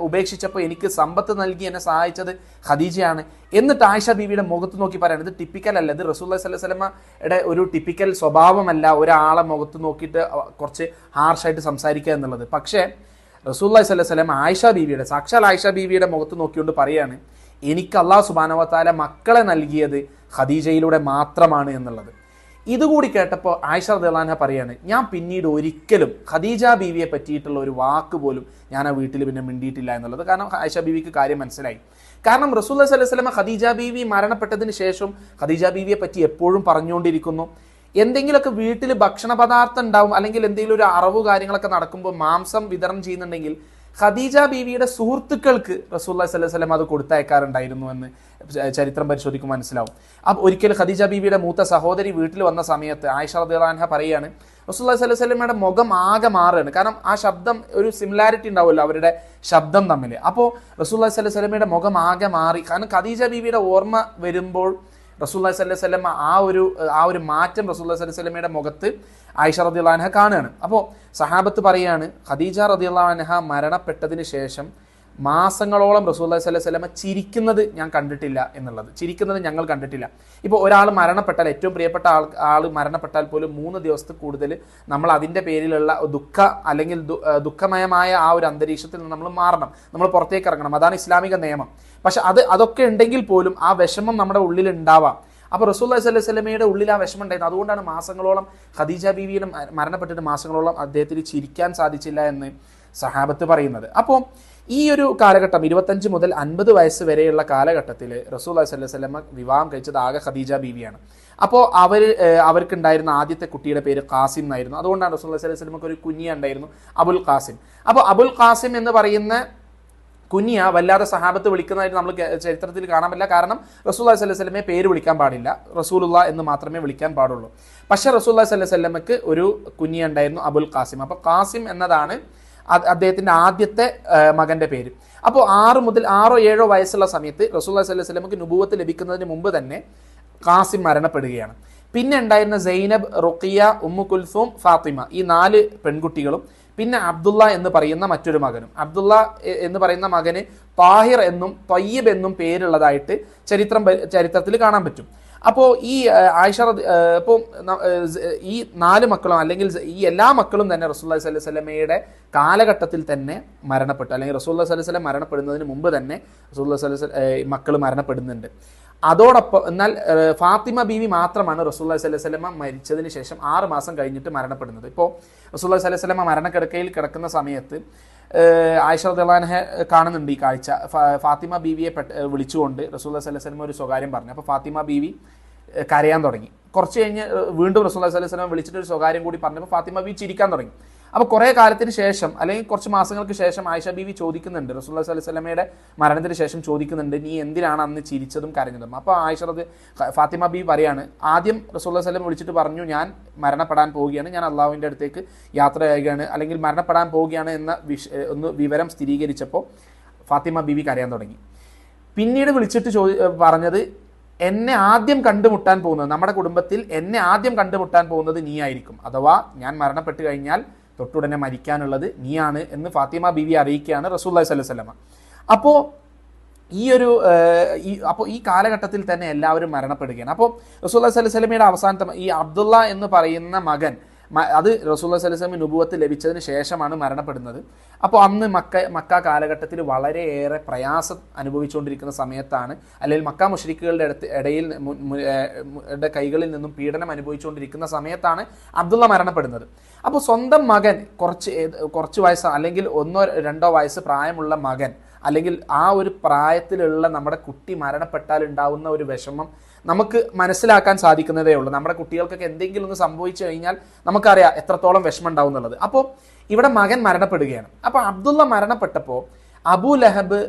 ഉപേക്ഷിച്ചപ്പോൾ എനിക്ക് സമ്പത്ത് നൽകി എന്നെ സഹായിച്ചത് ഖദീജയാണ്. എന്നിട്ട് ആയിഷ ബീവിയുടെ മുഖത്ത് നോക്കി പറയാണ്, ഇത് ടിപ്പിക്കൽ അല്ല, ഇത് റസൂലുള്ളാഹി സ്വല്ലല്ലാഹു അലൈഹി വസല്ലമയുടെ ഒരു ടിപ്പിക്കൽ സ്വഭാവമല്ല ഒരാളെ മുഖത്ത് നോക്കിയിട്ട് കുറച്ച് ഹാർഷായിട്ട് സംസാരിക്കുക എന്നുള്ളത്. പക്ഷേ റസൂലുള്ളാഹി സ്വല്ലല്ലാഹു അലൈഹി വസല്ലം സാക്ഷാൽ ആയിഷ ബീവിയുടെ മുഖത്ത് നോക്കിക്കൊണ്ട് പറയാണ്, എനിക്ക് അല്ലാഹു സുബ്ഹാനഹു വ തആല മക്കളെ നൽകിയത് ഖദീജയിലൂടെ മാത്രമാണ് എന്നുള്ളത്. ഇതുകൂടി കേട്ടപ്പോൾ ആയിഷ റളിയല്ലാഹു അൻഹ പറയാണ്, ഞാൻ പിന്നീട് ഒരിക്കലും ഖദീജ ബീവിയെ പറ്റിയിട്ടുള്ള ഒരു വാക്ക് പോലും ഞാൻ ആ വീട്ടിൽ പിന്നെ മിണ്ടിയിട്ടില്ല എന്നുള്ളത്. കാരണം ആയിഷ ബീവിക്ക് കാര്യം മനസ്സിലായി. കാരണം റസൂലുള്ളാഹി സ്വല്ലല്ലാഹു അലൈഹി വസല്ലം ഖദീജ ബീവി മരണപ്പെട്ടതിന് ശേഷം ഖദീജ ബീവിയെ പറ്റി എപ്പോഴും പറഞ്ഞുകൊണ്ടിരിക്കുന്നു. എന്തെങ്കിലുമൊക്കെ വീട്ടിൽ ഭക്ഷണ പദാർത്ഥം ഉണ്ടാവും, അല്ലെങ്കിൽ എന്തെങ്കിലും ഒരു അറവ് കാര്യങ്ങളൊക്കെ നടക്കുമ്പോൾ മാംസം വിതരണം ചെയ്യുന്നുണ്ടെങ്കിൽ ഖദീജ ബീവിയുടെ സുഹൃത്തുക്കൾക്ക് റസൂലുള്ളാഹി സ്വല്ലല്ലാഹു അലൈഹി വസല്ലം അത് കൊടുത്തയക്കാറുണ്ടായിരുന്നു എന്ന് ചരിത്രം പരിശോധിക്കുമ്പോൾ മനസ്സിലാവും. അപ്പോൾ ഒരിക്കൽ ഖദീജ ബീവിയുടെ മൂത്ത സഹോദരി വീട്ടിൽ വന്ന സമയത്ത് ആയിഷ റളിയല്ലാഹു അൻഹ പറയാണ്, റസൂലുള്ളാഹി സ്വല്ലല്ലാഹു അലൈഹി വസല്ലമയുടെ മുഖം ആകെ മാറുകയാണ്. കാരണം ആ ശബ്ദം, ഒരു സിമിലാരിറ്റി ഉണ്ടാവുമല്ലോ അവരുടെ ശബ്ദം തമ്മിൽ. അപ്പോൾ റസൂലുള്ളാഹി സ്വല്ലല്ലാഹു അലൈഹി വസല്ലമയുടെ മുഖം ആകെ മാറി. കാരണം ഖദീജ ബീവിയുടെ ഓർമ്മ വരുമ്പോൾ റസൂലുള്ളാഹി സ്വല്ലല്ലാഹു അലൈഹി വസല്ലം ആ ഒരു മാറ്റം റസൂലുള്ളാഹി സ്വല്ലല്ലാഹു അലൈഹി വസല്ലമയുടെ മുഖത്ത് ആയിഷ റളിയല്ലാഹു അൻഹ കാണുകയാണ്. അപ്പോൾ സഹാബത്ത് പറയാണ്, ഖദീജ റളിയല്ലാഹു അൻഹ മരണപ്പെട്ടതിന് ശേഷം മാസങ്ങളോളം റസൂലുള്ളാഹി സ്വല്ലല്ലാഹു അലൈഹി വസല്ലം ചിരിക്കുന്നത് ഞാൻ കണ്ടിട്ടില്ല എന്നുള്ളത്. ചിരിക്കുന്നത് ഞങ്ങൾ കണ്ടിട്ടില്ല. ഇപ്പോൾ ഒരാൾ മരണപ്പെട്ടാൽ, ഏറ്റവും പ്രിയപ്പെട്ട ആൾ മരണപ്പെട്ടാൽ പോലും 3 ദിവസത്തിൽ കൂടുതൽ നമ്മൾ അതിൻ്റെ പേരിലുള്ള അല്ലെങ്കിൽ ദുഃഖമയമായ ആ ഒരു അന്തരീക്ഷത്തിൽ നിന്ന് നമ്മൾ മാറണം, നമ്മൾ പുറത്തേക്ക് ഇറങ്ങണം. അതാണ് ഇസ്ലാമിക നിയമം. പക്ഷെ അതൊക്കെ ഉണ്ടെങ്കിൽ പോലും ആ വിഷമം നമ്മുടെ ഉള്ളിൽ ഉണ്ടാവാം. അപ്പോൾ റസൂലുള്ളാഹി സ്വല്ലല്ലാഹു അലൈഹി വസല്ലമയുടെ ഉള്ളിൽ ആ വിഷമം ഉണ്ടായിരുന്നു. അതുകൊണ്ടാണ് മാസങ്ങളോളം ഖദീജ ബീവിയുടെ മരണപ്പെട്ടിട്ട് മാസങ്ങളോളം അദ്ദേഹത്തിന് ചിരിക്കാൻ സാധിച്ചില്ല എന്ന് സഹാബത്ത് പറയുന്നത്. അപ്പോൾ ഈ ഒരു കാലഘട്ടം 25 മുതൽ 50 വയസ്സ് വരെയുള്ള കാലഘട്ടത്തിൽ റസൂലുള്ളാഹി സ്വല്ലല്ലാഹു അലൈഹി വസല്ലം വിവാഹം കഴിച്ചത് ആകെ ഖദീജ ബീവിയാണ്. അപ്പോൾ അവർക്കുണ്ടായിരുന്ന ആദ്യത്തെ കുട്ടിയുടെ പേര് ഖാസിം എന്നായിരുന്നു. അതുകൊണ്ടാണ് റസൂലുള്ളാഹി സ്വല്ലല്ലാഹു അലൈഹി വസല്ലമക്ക് ഒരു കുഞ്ഞി ഉണ്ടായിരുന്നു, അബുൽ ഖാസിം. അപ്പോൾ അബുൽ ഖാസിം എന്ന് പറയുന്ന കുഞ്ഞിയ വല്ലാതെ സഹാബത്ത് വിളിക്കുന്നതായിട്ട് നമ്മൾ ചരിത്രത്തിൽ കാണാൻ പറ്റില്ല. കാരണം റസൂലുള്ളാഹി സ്വല്ലല്ലാഹു അലൈഹി വസല്ലമയെ പേര് വിളിക്കാൻ പാടില്ല, റസൂലുള്ള എന്ന് മാത്രമേ വിളിക്കാൻ പാടുള്ളൂ. പക്ഷേ റസൂലുള്ളാഹി സ്വല്ലല്ലാഹു അലൈഹി വസല്ലമക്ക് ഒരു കുഞ്ഞി ഉണ്ടായിരുന്നു, അബുൽ ഖാസിം. അപ്പോൾ ഖാസിം എന്നതാണ് അദ്ദേഹത്തിന്റെ ആദ്യത്തെ മകന്റെ പേര്. അപ്പോൾ 6 or 7 വയസ്സുള്ള സമയത്ത് റസൂലുള്ളാഹി സ്വല്ലല്ലാഹു അലൈഹി വസല്ലമക്ക് നുബുവത്ത് ലഭിക്കുന്നതിന് മുമ്പ് തന്നെ ഖാസിം മരണപ്പെടുകയാണ്. പിന്നെ ഉണ്ടായിരുന്ന സൈനബ്, റുഖിയ, ഉമ്മു കുൽസൂം, ഫാത്തിമ, ഈ 4 പെൺകുട്ടികളും പിന്നെ അബ്ദുള്ള എന്ന് പറയുന്ന മറ്റൊരു മകനും. അബ്ദുള്ള എന്ന് പറയുന്ന മകന് താഹിർ എന്നും ത്വയ്യിബ് എന്നും പേരുള്ളതായിട്ട് ചരിത്രത്തിൽ കാണാൻ പറ്റും. അപ്പോൾ ഈ ആയിഷ അപ്പോൾ ഈ 4 മക്കളും അല്ലെങ്കിൽ ഈ എല്ലാ മക്കളും തന്നെ റസൂലുള്ളാഹി സ്വല്ലല്ലാഹു അലൈഹി വസല്ലമയുടെ കാലഘട്ടത്തിൽ തന്നെ മരണപ്പെട്ടു. അല്ലെങ്കിൽ റസൂലുള്ളാഹി സ്വല്ലല്ലാഹു അലൈഹി വസല്ലം മരണപ്പെടുന്നതിന് മുമ്പ് തന്നെ റസൂലുള്ളാഹി സ്വല്ലല്ലാഹു അലൈഹി വസല്ലം മക്കൾ മരണപ്പെടുന്നുണ്ട്. അതോടൊപ്പം എന്നാൽ ഫാത്തിമ ബീവി മാത്രമാണ് റസൂലുള്ളാഹി സ്വല്ലല്ലാഹു അലൈഹി വസല്ലം മരിച്ചതിന് ശേഷം 6 മാസം കഴിഞ്ഞിട്ട് മരണപ്പെടുന്നത്. ഇപ്പോൾ റസൂലുള്ളാഹി സ്വല്ലല്ലാഹു അലൈഹി വസല്ലം മരണക്കിടക്കയിൽ കിടക്കുന്ന സമയത്ത് ആയിഷ റളിയല്ലാഹു അൻഹ കാണുന്നുണ്ട് ഈ കാഴ്ച. ഫാത്തിമ ബീവിയെ വിളിച്ചുകൊണ്ട് റസൂലുള്ളാഹി സ്വല്ലല്ലാഹു അലൈഹി വസല്ലം ഒരു സ്വകാര്യം പറഞ്ഞു. അപ്പോൾ ഫാത്തിമ ബീവി കരയാൻ തുടങ്ങി. കുറച്ച് കഴിഞ്ഞ് വീണ്ടും റസൂലുള്ളാഹി സ്വല്ലല്ലാഹു അലൈഹി വസല്ലം വിളിച്ചിട്ട് ഒരു സ്വകാര്യം കൂടി പറഞ്ഞപ്പോൾ ഫാത്തിമ ബീവി ചിരിക്കാൻ തുടങ്ങി. അപ്പോൾ കുറേ കാലത്തിന് ശേഷം അല്ലെങ്കിൽ കുറച്ച് മാസങ്ങൾക്ക് ശേഷം ആയിഷ ബീവി ചോദിക്കുന്നുണ്ട്, റസൂലുള്ളാഹി സ്വല്ലല്ലാഹു അലൈഹി വസല്ലമയുടെ മരണത്തിന് ശേഷം ചോദിക്കുന്നുണ്ട്, നീ എന്തിനാണ് അന്ന് ചിരിച്ചതും കരഞ്ഞതും? അപ്പോൾ ഫാത്തിമ ബീവി പറയാണ്, ആദ്യം റസൂലുള്ളാഹി സ്വല്ലല്ലാഹു അലൈഹി വസല്ലം വിളിച്ചിട്ട് പറഞ്ഞു, ഞാൻ മരണപ്പെടാൻ പോവുകയാണ്, ഞാൻ അള്ളാഹുവിൻ്റെ അടുത്തേക്ക് യാത്ര ചെയ്യുകയാണ്, അല്ലെങ്കിൽ മരണപ്പെടാൻ പോവുകയാണ് എന്ന ഒന്ന് വിവരം സ്ഥിരീകരിച്ചപ്പോൾ ഫാത്തിമ ബീവി കരയാൻ തുടങ്ങി. പിന്നീട് വിളിച്ചിട്ട് പറഞ്ഞത്, എന്നെ ആദ്യം കണ്ടുമുട്ടാൻ പോകുന്നത്, നമ്മുടെ കുടുംബത്തിൽ എന്നെ ആദ്യം കണ്ടുമുട്ടാൻ പോകുന്നത് നീ ആയിരിക്കും, അഥവാ ഞാൻ മരണപ്പെട്ട് കഴിഞ്ഞാൽ തൊട്ടുടനെ മരിക്കാനുള്ളത് നീയാണ് എന്ന് ഫാത്തിമ ബീവി അറിയിക്കുകയാണ് റസൂലുള്ളാഹി സ്വല്ലല്ലാഹു അലൈഹി വസല്ലം. അപ്പോൾ ഈ കാലഘട്ടത്തിൽ തന്നെ എല്ലാവരും മരണപ്പെടുകയാണ്. അപ്പോൾ റസൂലുള്ളാഹി സ്വല്ലല്ലാഹു അലൈഹി വസല്ലമയുടെ അവസാനത്തെ ഈ അബ്ദുള്ള എന്ന് പറയുന്ന മകൻ, അത് റസൂലുള്ളാഹി സ്വല്ലല്ലാഹു അലൈഹി വസല്ലം നുബുവത്ത് ലഭിച്ചതിന് ശേഷമാണ് മരണപ്പെടുന്നത്. അപ്പോൾ അന്ന് മക്ക കാലഘട്ടത്തിൽ വളരെയേറെ പ്രയാസം അനുഭവിച്ചുകൊണ്ടിരിക്കുന്ന സമയത്താണ്, അല്ലെങ്കിൽ മക്ക മുശ്രിക്കുകളുടെ ഇടയിൽ കൈകളിൽ നിന്നും പീഡനം അനുഭവിച്ചുകൊണ്ടിരിക്കുന്ന സമയത്താണ് അബ്ദുള്ള മരണപ്പെടുന്നത്. അപ്പോൾ സ്വന്തം മകൻ കുറച്ച് വയസ്സ് അല്ലെങ്കിൽ 1 or 2 വയസ്സ് പ്രായമുള്ള മകൻ, അല്ലെങ്കിൽ ആ ഒരു പ്രായത്തിലുള്ള നമ്മുടെ കുട്ടി മരണപ്പെട്ടാൽ ഉണ്ടാവുന്ന ഒരു വിഷമം നമുക്ക് മനസ്സിലാക്കാൻ സാധിക്കുന്നതേ ഉള്ളൂ. നമ്മുടെ കുട്ടികൾക്കൊക്കെ എന്തെങ്കിലും ഒന്ന് സംഭവിച്ചു കഴിഞ്ഞാൽ നമുക്കറിയാം എത്രത്തോളം വിഷമം ഉണ്ടാവും എന്നുള്ളത്. അപ്പോൾ ഇവിടെ മകൻ മരണപ്പെടുകയാണ്. അപ്പോൾ അബ്ദുള്ള മരണപ്പെട്ടപ്പോൾ അബൂ ലഹബ്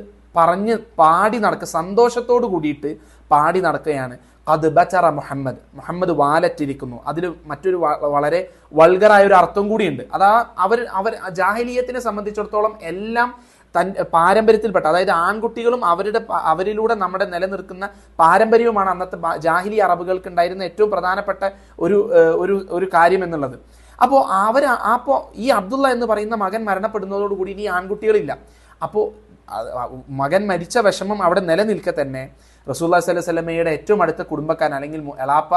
പാടി സന്തോഷത്തോട് കൂടിയിട്ട് പാടി നടക്കുകയാണ്, ഖദ് ബചറ മുഹമ്മദ് വാലറ്റിരിക്കുന്നു. അതിൽ മറ്റൊരു വളരെ വൾഗറായ ഒരു അർത്ഥം കൂടിയുണ്ട്. അതാ അവർ ജാഹിലിയത്തിനെ സംബന്ധിച്ചിടത്തോളം എല്ലാം പാരമ്പര്യത്തിൽപ്പെട്ട, അതായത് ആൺകുട്ടികളും അവരിലൂടെ നമ്മുടെ നിലനിൽക്കുന്ന പാരമ്പര്യവുമാണ് അന്നത്തെ ജാഹിലി അറബുകൾക്ക് ഉണ്ടായിരുന്ന ഏറ്റവും പ്രധാനപ്പെട്ട ഒരു കാര്യം എന്നുള്ളത്. അപ്പോൾ ഈ അബ്ദുള്ള എന്ന് പറയുന്ന മകൻ മരണപ്പെടുന്നതോടുകൂടി ഇനി ആൺകുട്ടികളില്ല. അപ്പോൾ മകൻ മരിച്ച വിഷമം അവിടെ നിലനിൽക്കെ തന്നെ റസൂലുള്ളാഹി സ്വല്ലല്ലാഹു അലൈഹി വസല്ലമയുടെ ഏറ്റവും അടുത്ത കുടുംബക്കാരൻ അല്ലെങ്കിൽ എളാപ്പ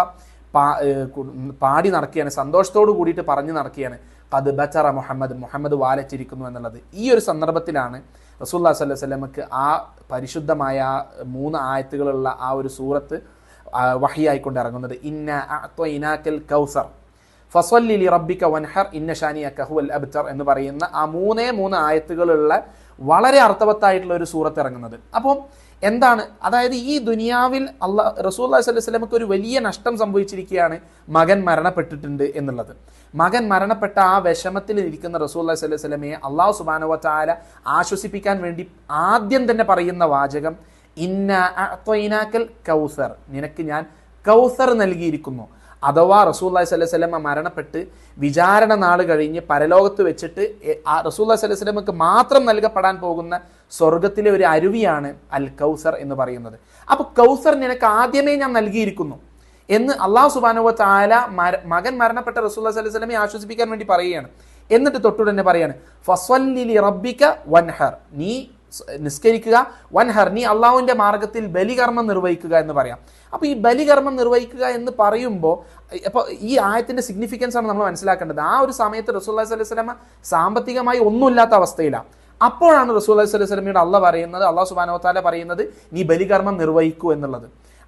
പാടി നടക്കുകയാണ്, സന്തോഷത്തോട് കൂടിയിട്ട് പറഞ്ഞു നടക്കുകയാണ്, ഖദ് ബചറ മുഹമ്മദ് വാലച്ചിരിക്കുന്നു എന്നുള്ളത്. ഈ ഒരു സന്ദർഭത്തിലാണ് റസൂലുള്ളാഹി സ്വല്ലല്ലാഹു അലൈഹി വസല്ലമക്ക് ആ പരിശുദ്ധമായ 3 ആയത്തുകളുള്ള ആ ഒരു സൂറത്ത് വഹിയായിക്കൊണ്ട് ഇറങ്ങുന്നത്. ഇന്ന അഅ്തൈനാകൽ കൗസർ ഫസല്ലി ലിറബ്ബിക വൻഹർ ഇന്ന ഷാനിയക ഹുവൽ അബ്തർ എന്ന് പറയുന്ന ആ 3 ആയത്തുകളുള്ള വളരെ അർത്ഥവത്തായിട്ടുള്ള ഒരു സൂറത്ത് ഇറങ്ങുന്നത്. അപ്പം എന്താണ്, അതായത് ഈ ദുനിയാവിൽ റസൂലുള്ളാഹി സ്വല്ലല്ലാഹു അലൈഹി വസല്ലമക്ക് ഒരു വലിയ നഷ്ടം സംഭവിച്ചിരിക്കുകയാണ്, മകൻ മരണപ്പെട്ടിട്ടുണ്ട് എന്നുള്ളത്. മകൻ മരണപ്പെട്ട ആ വിഷമത്തിൽ ഇരിക്കുന്ന റസൂലുള്ളാഹി സ്വല്ലല്ലാഹു അലൈഹി വസല്ലമയെ അല്ലാഹു സുബ്ഹാനഹു വ തആല ആശ്വസിപ്പിക്കാൻ വേണ്ടി ആദ്യം തന്നെ പറയുന്ന വാചകം, ഇന്നാ അഅ്തൈനാക്കൽ കൗസർ, നിനക്ക് ഞാൻ കൗസർ നൽകിയിരിക്കുന്നു. അഥവാ റസൂലുള്ളാഹി സ്വല്ലല്ലാഹു അലൈഹി വസല്ലമ മരണപ്പെട്ട് വിചാരണ നാൾ കഴിഞ്ഞ് പരലോകത്ത് വെച്ചിട്ട് റസൂലുള്ളാഹി സ്വല്ലല്ലാഹു അലൈഹി വസല്ലമക്ക് മാത്രം നൽകപ്പെടാൻ പോകുന്ന സ്വർഗത്തിലെ ഒരു അരുവിയാണ് അൽ കൗസർ എന്ന് പറയുന്നത്. അപ്പൊ കൗസർ നിനക്ക് ആദ്യമേ ഞാൻ നൽകിയിരിക്കുന്നു എന്ന് അല്ലാഹു സുബ്ഹാനഹു വ തആല മകൻ മരണപ്പെട്ട റസൂലുള്ളാഹി സ്വല്ലല്ലാഹു അലൈഹി വസല്ലമയെ ആശ്വസിപ്പിക്കാൻ വേണ്ടി പറയുകയാണ്. എന്നിട്ട് തൊട്ടുടനെ പറയാണ്, ഫസ്വല്ലി ലിറബ്ബിക വൻഹർ, നീ നിസ്കരിക്കുക, വൻഹർ, നീ അള്ളാഹുവിന്റെ മാർഗത്തിൽ ബലികർമ്മം നിർവഹിക്കുക എന്ന് പറയാം. അപ്പൊ ഈ ബലികർമ്മം നിർവഹിക്കുക എന്ന് പറയുമ്പോൾ അപ്പൊ ഈ ആയത്തിന്റെ സിഗ്നിഫിക്കൻസ് ആണ് നമ്മൾ മനസ്സിലാക്കേണ്ടത്. ആ ഒരു സമയത്ത് റസൂലുള്ളാഹി സ്വല്ലല്ലാഹു അലൈഹി വസല്ലമ സാമ്പത്തികമായി ഒന്നുമില്ലാത്ത അവസ്ഥയിലാണ്. അപ്പോഴാണ് റസൂലുള്ളാഹി സ്വല്ലല്ലാഹു അലൈഹി വസല്ലമയോട് അല്ലാഹു സുബ്ഹാനഹു വ തആല പറയുന്നത്, നീ ബലികർമ്മം നിർവഹിക്കൂ എന്നുള്ളത്.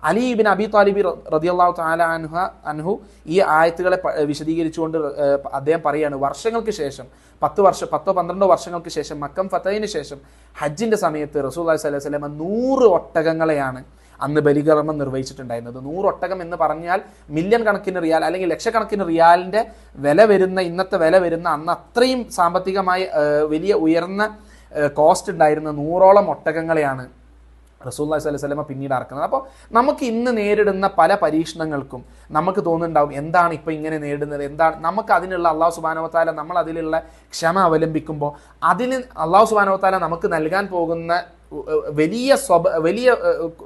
അലി ഇബ്നു അബി താലിബ് റളിയല്ലാഹു തആല അൻഹു ഈ ആയത്തുകളെ വിശദീകരിച്ചുകൊണ്ട് അദ്ദേഹം പറയാണ്, വർഷങ്ങൾക്ക് ശേഷം 10-12 വർഷങ്ങൾക്ക് ശേഷം മക്കം ഫതഹിന് ശേഷം ഹജ്ജിന്റെ സമയത്ത് റസൂലുള്ളാഹി സ്വല്ലല്ലാഹു അലൈഹി വസല്ലമ 100 ഒട്ടകങ്ങളെയാണ് അന്ന് ബലികർമ്മം നിർവഹിച്ചിട്ടുണ്ടായിരുന്നത്. 100 ഒട്ടകം എന്ന് പറഞ്ഞാൽ മില്യൺ കണക്കിന് റിയാൽ അല്ലെങ്കിൽ ലക്ഷക്കണക്കിന് റിയാലിന്റെ വില വരുന്ന, ഇന്നത്തെ വില വരുന്ന, അന്ന് അത്രയും സാമ്പത്തികമായി വലിയ ഉയർന്ന കോസ്റ്റ് ഉണ്ടായിരുന്ന 100ഓളം ഒട്ടകങ്ങളെയാണ് റസൂലുള്ളാഹി സ്വല്ലല്ലാഹു അലൈഹി വസല്ലമ പിന്നീട് അറക്കുന്നത്. അപ്പോൾ നമുക്ക് ഇന്ന് നേരിടുന്ന പല പരീക്ഷണങ്ങൾക്കും നമുക്ക് തോന്നുന്നുണ്ടാവും, എന്താണ് ഇപ്പം ഇങ്ങനെ നേരിടുന്നത്, എന്താണ് നമുക്ക് അതിനുള്ള അല്ലാഹു സുബ്ഹാനഹു വ തആല നമ്മൾ അതിലുള്ള ക്ഷമ അവലംബിക്കുമ്പോൾ അതിന് അല്ലാഹു സുബ്ഹാനഹു വ തആല നമുക്ക് നൽകാൻ പോകുന്ന വലിയ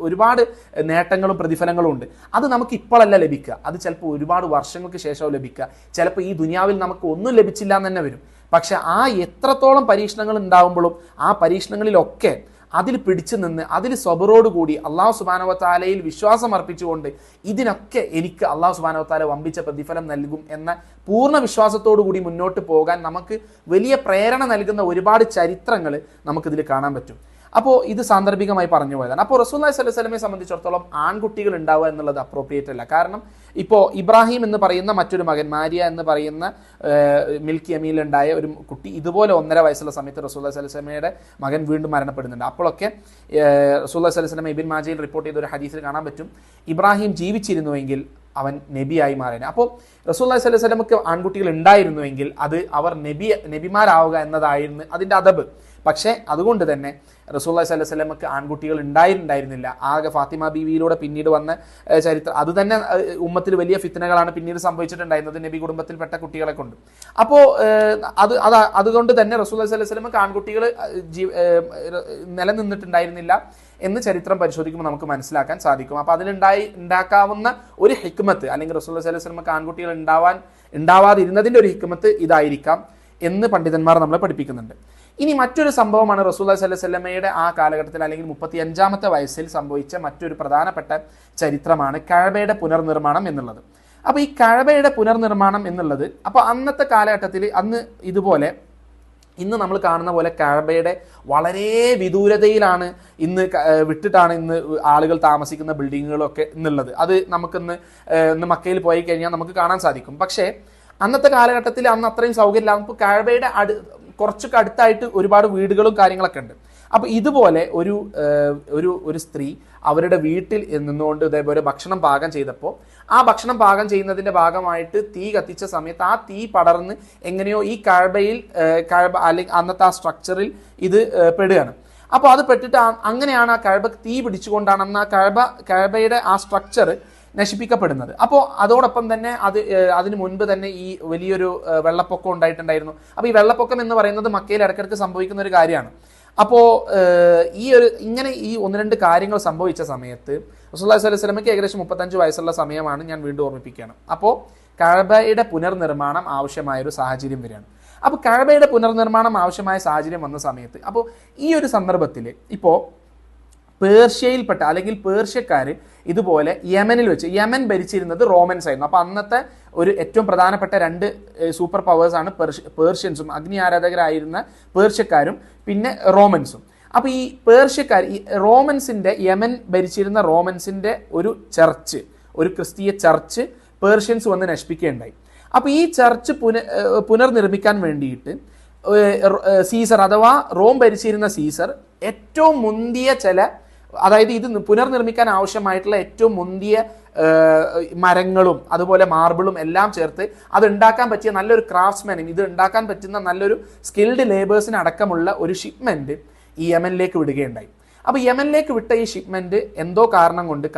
ഒരുപാട് നേട്ടങ്ങളും പ്രതിഫലങ്ങളും ഉണ്ട്. അത് നമുക്ക് ഇപ്പോഴല്ല ലഭിക്കുക, അത് ചിലപ്പോൾ ഒരുപാട് വർഷങ്ങൾക്ക് ശേഷവും ലഭിക്കുക. ചിലപ്പോൾ ഈ ദുനിയാവിൽ നമുക്ക് ഒന്നും ലഭിച്ചില്ല എന്ന് തന്നെ വരും. പക്ഷെ ആ എത്രത്തോളം പരീക്ഷണങ്ങൾ ഉണ്ടാവുമ്പോഴും ആ പരീക്ഷണങ്ങളിലൊക്കെ അതിൽ പിടിച്ചു നിന്ന് അതിൽ സബറോടുകൂടി അല്ലാഹു സുബ്ഹാനഹു വ തആലയിൽ വിശ്വാസം അർപ്പിച്ചുകൊണ്ട് ഇതിനൊക്കെ എനിക്ക് അല്ലാഹു സുബ്ഹാനഹു വ തആല വമ്പിച്ച പ്രതിഫലം നൽകും എന്ന പൂർണ്ണ വിശ്വാസത്തോടു കൂടി മുന്നോട്ട് പോകാൻ നമുക്ക് വലിയ പ്രേരണ നൽകുന്ന ഒരുപാട് ചരിത്രങ്ങൾ നമുക്കിതിൽ കാണാൻ പറ്റും. അപ്പോൾ ഇത് സാന്ദർഭികമായി പറഞ്ഞു പോയതാണ്. അപ്പോൾ റസൂലുള്ളാഹി സ്വല്ലല്ലാഹു അലൈഹി വസല്ലമയെ സംബന്ധിച്ചിടത്തോളം ആൺകുട്ടികൾ ഉണ്ടാവുക എന്നുള്ളത് അപ്രോപ്രിയേറ്റ് അല്ല. കാരണം ഇപ്പോൾ ഇബ്രാഹിം എന്ന് പറയുന്ന മറ്റൊരു മകൻ, മാരിയ എന്ന് പറയുന്ന മിൽക്ക് യമീലുണ്ടായ ഒരു കുട്ടി ഇതുപോലെ 1.5 വയസ്സുള്ള സമയത്ത് റസൂലുള്ളാഹി സ്വല്ലല്ലാഹു അലൈഹി വസല്ലമയുടെ മകൻ വീണ്ടും മരണപ്പെടുന്നുണ്ട്. അപ്പോഴൊക്കെ റസൂലുള്ളാഹി സ്വല്ലല്ലാഹു അലൈഹി വസല്ലമ ഇബ്ൻ മാജയിൽ റിപ്പോർട്ട് ചെയ്ത ഒരു ഹദീസിൽ കാണാൻ പറ്റും, ഇബ്രാഹിം ജീവിച്ചിരുന്നുവെങ്കിൽ അവൻ നബിയായി മാറിയാണ്. അപ്പോൾ റസൂലുള്ളാഹി സ്വല്ലല്ലാഹു അലൈഹി വസല്ലമക്ക് ആൺകുട്ടികൾ ഉണ്ടായിരുന്നുവെങ്കിൽ അത് അവർ നബിമാരാവുക എന്നതായിരുന്നു അതിൻ്റെ അദബ്. പക്ഷേ അതുകൊണ്ട് തന്നെ റസൂലുള്ളാഹി സ്വല്ലല്ലാഹു അലൈഹി വസല്ലമക്ക് ആൺകുട്ടികൾ ഉണ്ടായിരുന്നില്ല. ആകെ ഫാത്തിമ ബീവിയിലൂടെ പിന്നീട് വന്ന ചരിത്രം അത് തന്നെ ഉമ്മത്തിൽ വലിയ ഫിത്നകളാണ് പിന്നീട് സംഭവിച്ചിട്ടുണ്ടായിരുന്നത് നബി കുടുംബത്തിൽപ്പെട്ട കുട്ടികളെ കൊണ്ട്. അപ്പോൾ അതുകൊണ്ട് തന്നെ റസൂലുള്ളാഹി സ്വല്ലല്ലാഹു അലൈഹി വസല്ലമക്ക് ആൺകുട്ടികൾ നിലനിന്നിട്ടുണ്ടായിരുന്നില്ല എന്ന് ചരിത്രം പരിശോധിക്കുമ്പോൾ നമുക്ക് മനസ്സിലാക്കാൻ സാധിക്കും. അപ്പോൾ ഉണ്ടാക്കാവുന്ന ഒരു ഹിക്മത്ത്, അല്ലെങ്കിൽ റസൂലുള്ളാഹി സ്വല്ലല്ലാഹു അലൈഹി വസല്ലമക്ക് ആൺകുട്ടികൾ ഉണ്ടാവാതിരുന്നതിൻ്റെ ഒരു ഹിക്മത്ത് ഇതായിരിക്കാം എന്ന് പണ്ഡിതന്മാർ നമ്മളെ പഠിപ്പിക്കുന്നുണ്ട്. ഇനി മറ്റൊരു സംഭവമാണ് റസൂലുള്ളാഹി സ്വല്ലല്ലാഹു അലൈഹി വസല്ലമയുടെ ആ കാലഘട്ടത്തിൽ അല്ലെങ്കിൽ 35ാമത്തെ വയസ്സിൽ സംഭവിച്ച മറ്റൊരു പ്രധാനപ്പെട്ട ചരിത്രമാണ് കഅബയുടെ പുനർനിർമ്മാണം എന്നുള്ളത്. അപ്പോൾ ഈ കഅബയുടെ പുനർനിർമ്മാണം എന്നുള്ളത്, അപ്പോൾ അന്നത്തെ കാലഘട്ടത്തിൽ അന്ന് ഇതുപോലെ ഇന്ന് നമ്മൾ കാണുന്ന പോലെ കഅബയുടെ വളരെ വിദൂരതയിലാണ് വിട്ടിട്ടാണ് ഇന്ന് ആളുകൾ താമസിക്കുന്ന ബിൽഡിങ്ങുകളൊക്കെ എന്നുള്ളത്. അത് നമുക്കിന്ന് മക്കയിൽ പോയി കഴിഞ്ഞാൽ നമുക്ക് കാണാൻ സാധിക്കും. പക്ഷേ അന്നത്തെ കാലഘട്ടത്തിൽ അന്ന് അത്രയും സൗകര്യമില്ല. നമുക്ക് കഅബയുടെ കുറച്ചൊക്കെ അടുത്തായിട്ട് ഒരുപാട് വീടുകളും കാര്യങ്ങളൊക്കെ ഉണ്ട്. അപ്പോൾ ഇതുപോലെ ഒരു സ്ത്രീ അവരുടെ വീട്ടിൽ നിന്നുകൊണ്ട് ഇതേപോലെ ഭക്ഷണം പാകം ചെയ്തപ്പോൾ ആ ഭക്ഷണം പാകം ചെയ്യുന്നതിൻ്റെ ഭാഗമായിട്ട് തീ കത്തിച്ച സമയത്ത് ആ തീ പടർന്ന് എങ്ങനെയോ ഈ കഅബ അല്ലെങ്കിൽ അന്നത്തെ ആ സ്ട്രക്ചറിൽ ഇത് പെടുകയാണ്. അപ്പോൾ അത് പെട്ടിട്ട് അങ്ങനെയാണ് ആ കഅബ തീ പിടിച്ചുകൊണ്ടാണ് അന്ന് ആ കഅബയുടെ ആ സ്ട്രക്ചർ നശിപ്പിക്കപ്പെടുന്നത്. അപ്പോൾ അതോടൊപ്പം തന്നെ അതിന് മുൻപ് തന്നെ ഈ വലിയൊരു വെള്ളപ്പൊക്കം ഉണ്ടായിട്ടുണ്ടായിരുന്നു. അപ്പോൾ ഈ വെള്ളപ്പൊക്കം എന്ന് പറയുന്നത് മക്കയിൽ ഇടയ്ക്കിടയ്ക്ക് സംഭവിക്കുന്ന ഒരു കാര്യമാണ്. അപ്പോൾ ഇങ്ങനെ ഈ 1-2 കാര്യങ്ങൾ സംഭവിച്ച സമയത്ത് റസൂലുള്ളാഹി സ്വല്ലല്ലാഹു അലൈഹി വസല്ലമയ്ക്ക് ഏകദേശം 35 വയസ്സുള്ള സമയമാണ്, ഞാൻ വീണ്ടും ഓർമ്മിപ്പിക്കുകയാണ്. അപ്പോൾ കഅബയുടെ പുനർനിർമ്മാണം ആവശ്യമായൊരു സാഹചര്യം വരികയാണ്. അപ്പോൾ കഅബയുടെ പുനർനിർമ്മാണം ആവശ്യമായ സാഹചര്യം വന്ന സമയത്ത് അപ്പോൾ ഈ ഒരു സന്ദർഭത്തിൽ ഇപ്പോൾ പേർഷ്യയിൽപ്പെട്ട അല്ലെങ്കിൽ പേർഷ്യക്കാർ ഇതുപോലെ യമനിൽ വെച്ച്, യമൻ ഭരിച്ചിരുന്നത് റോമൻസ് ആയിരുന്നു. അപ്പോൾ അന്നത്തെ ഒരു ഏറ്റവും പ്രധാനപ്പെട്ട 2 സൂപ്പർ പവേഴ്സാണ് പേർഷ്യൻസും, അഗ്നി ആരാധകരായിരുന്ന പേർഷ്യക്കാരും പിന്നെ റോമൻസും. അപ്പോൾ ഈ പേർഷ്യക്കാർ, ഈ റോമൻസിൻ്റെ, യമൻ ഭരിച്ചിരുന്ന റോമൻസിൻ്റെ ഒരു ചർച്ച്, ഒരു ക്രിസ്തീയ ചർച്ച് പേർഷ്യൻസ് വന്ന് നശിപ്പിക്കുകയുണ്ടായി. അപ്പോൾ ഈ ചർച്ച് പുനർനിർമ്മിക്കാൻ വേണ്ടിയിട്ട് സീസർ അഥവാ റോം ഭരിച്ചിരുന്ന സീസർ ഏറ്റവും മുന്തിയ ചില അതായത് ഇത് പുനർനിർമ്മിക്കാൻ ആവശ്യമായിട്ടുള്ള ഏറ്റവും മുന്തിയ മരങ്ങളും അതുപോലെ മാർബിളും എല്ലാം ചേർത്ത് അത് ഉണ്ടാക്കാൻ പറ്റിയ നല്ലൊരു ക്രാഫ്റ്റ്സ്മാനും ഇത് ഉണ്ടാക്കാൻ പറ്റുന്ന നല്ലൊരു സ്കിൽഡ് ലേബേഴ്സിന് അടക്കമുള്ള ഒരു ഷിപ്മെന്റ് ഈ യമനിലേക്ക് വിടുകയുണ്ടായി. അപ്പോൾ യമനിലേക്ക് വിട്ട ഈ ഷിപ്മെന്റ് എന്തോ കാരണം കൊണ്ട്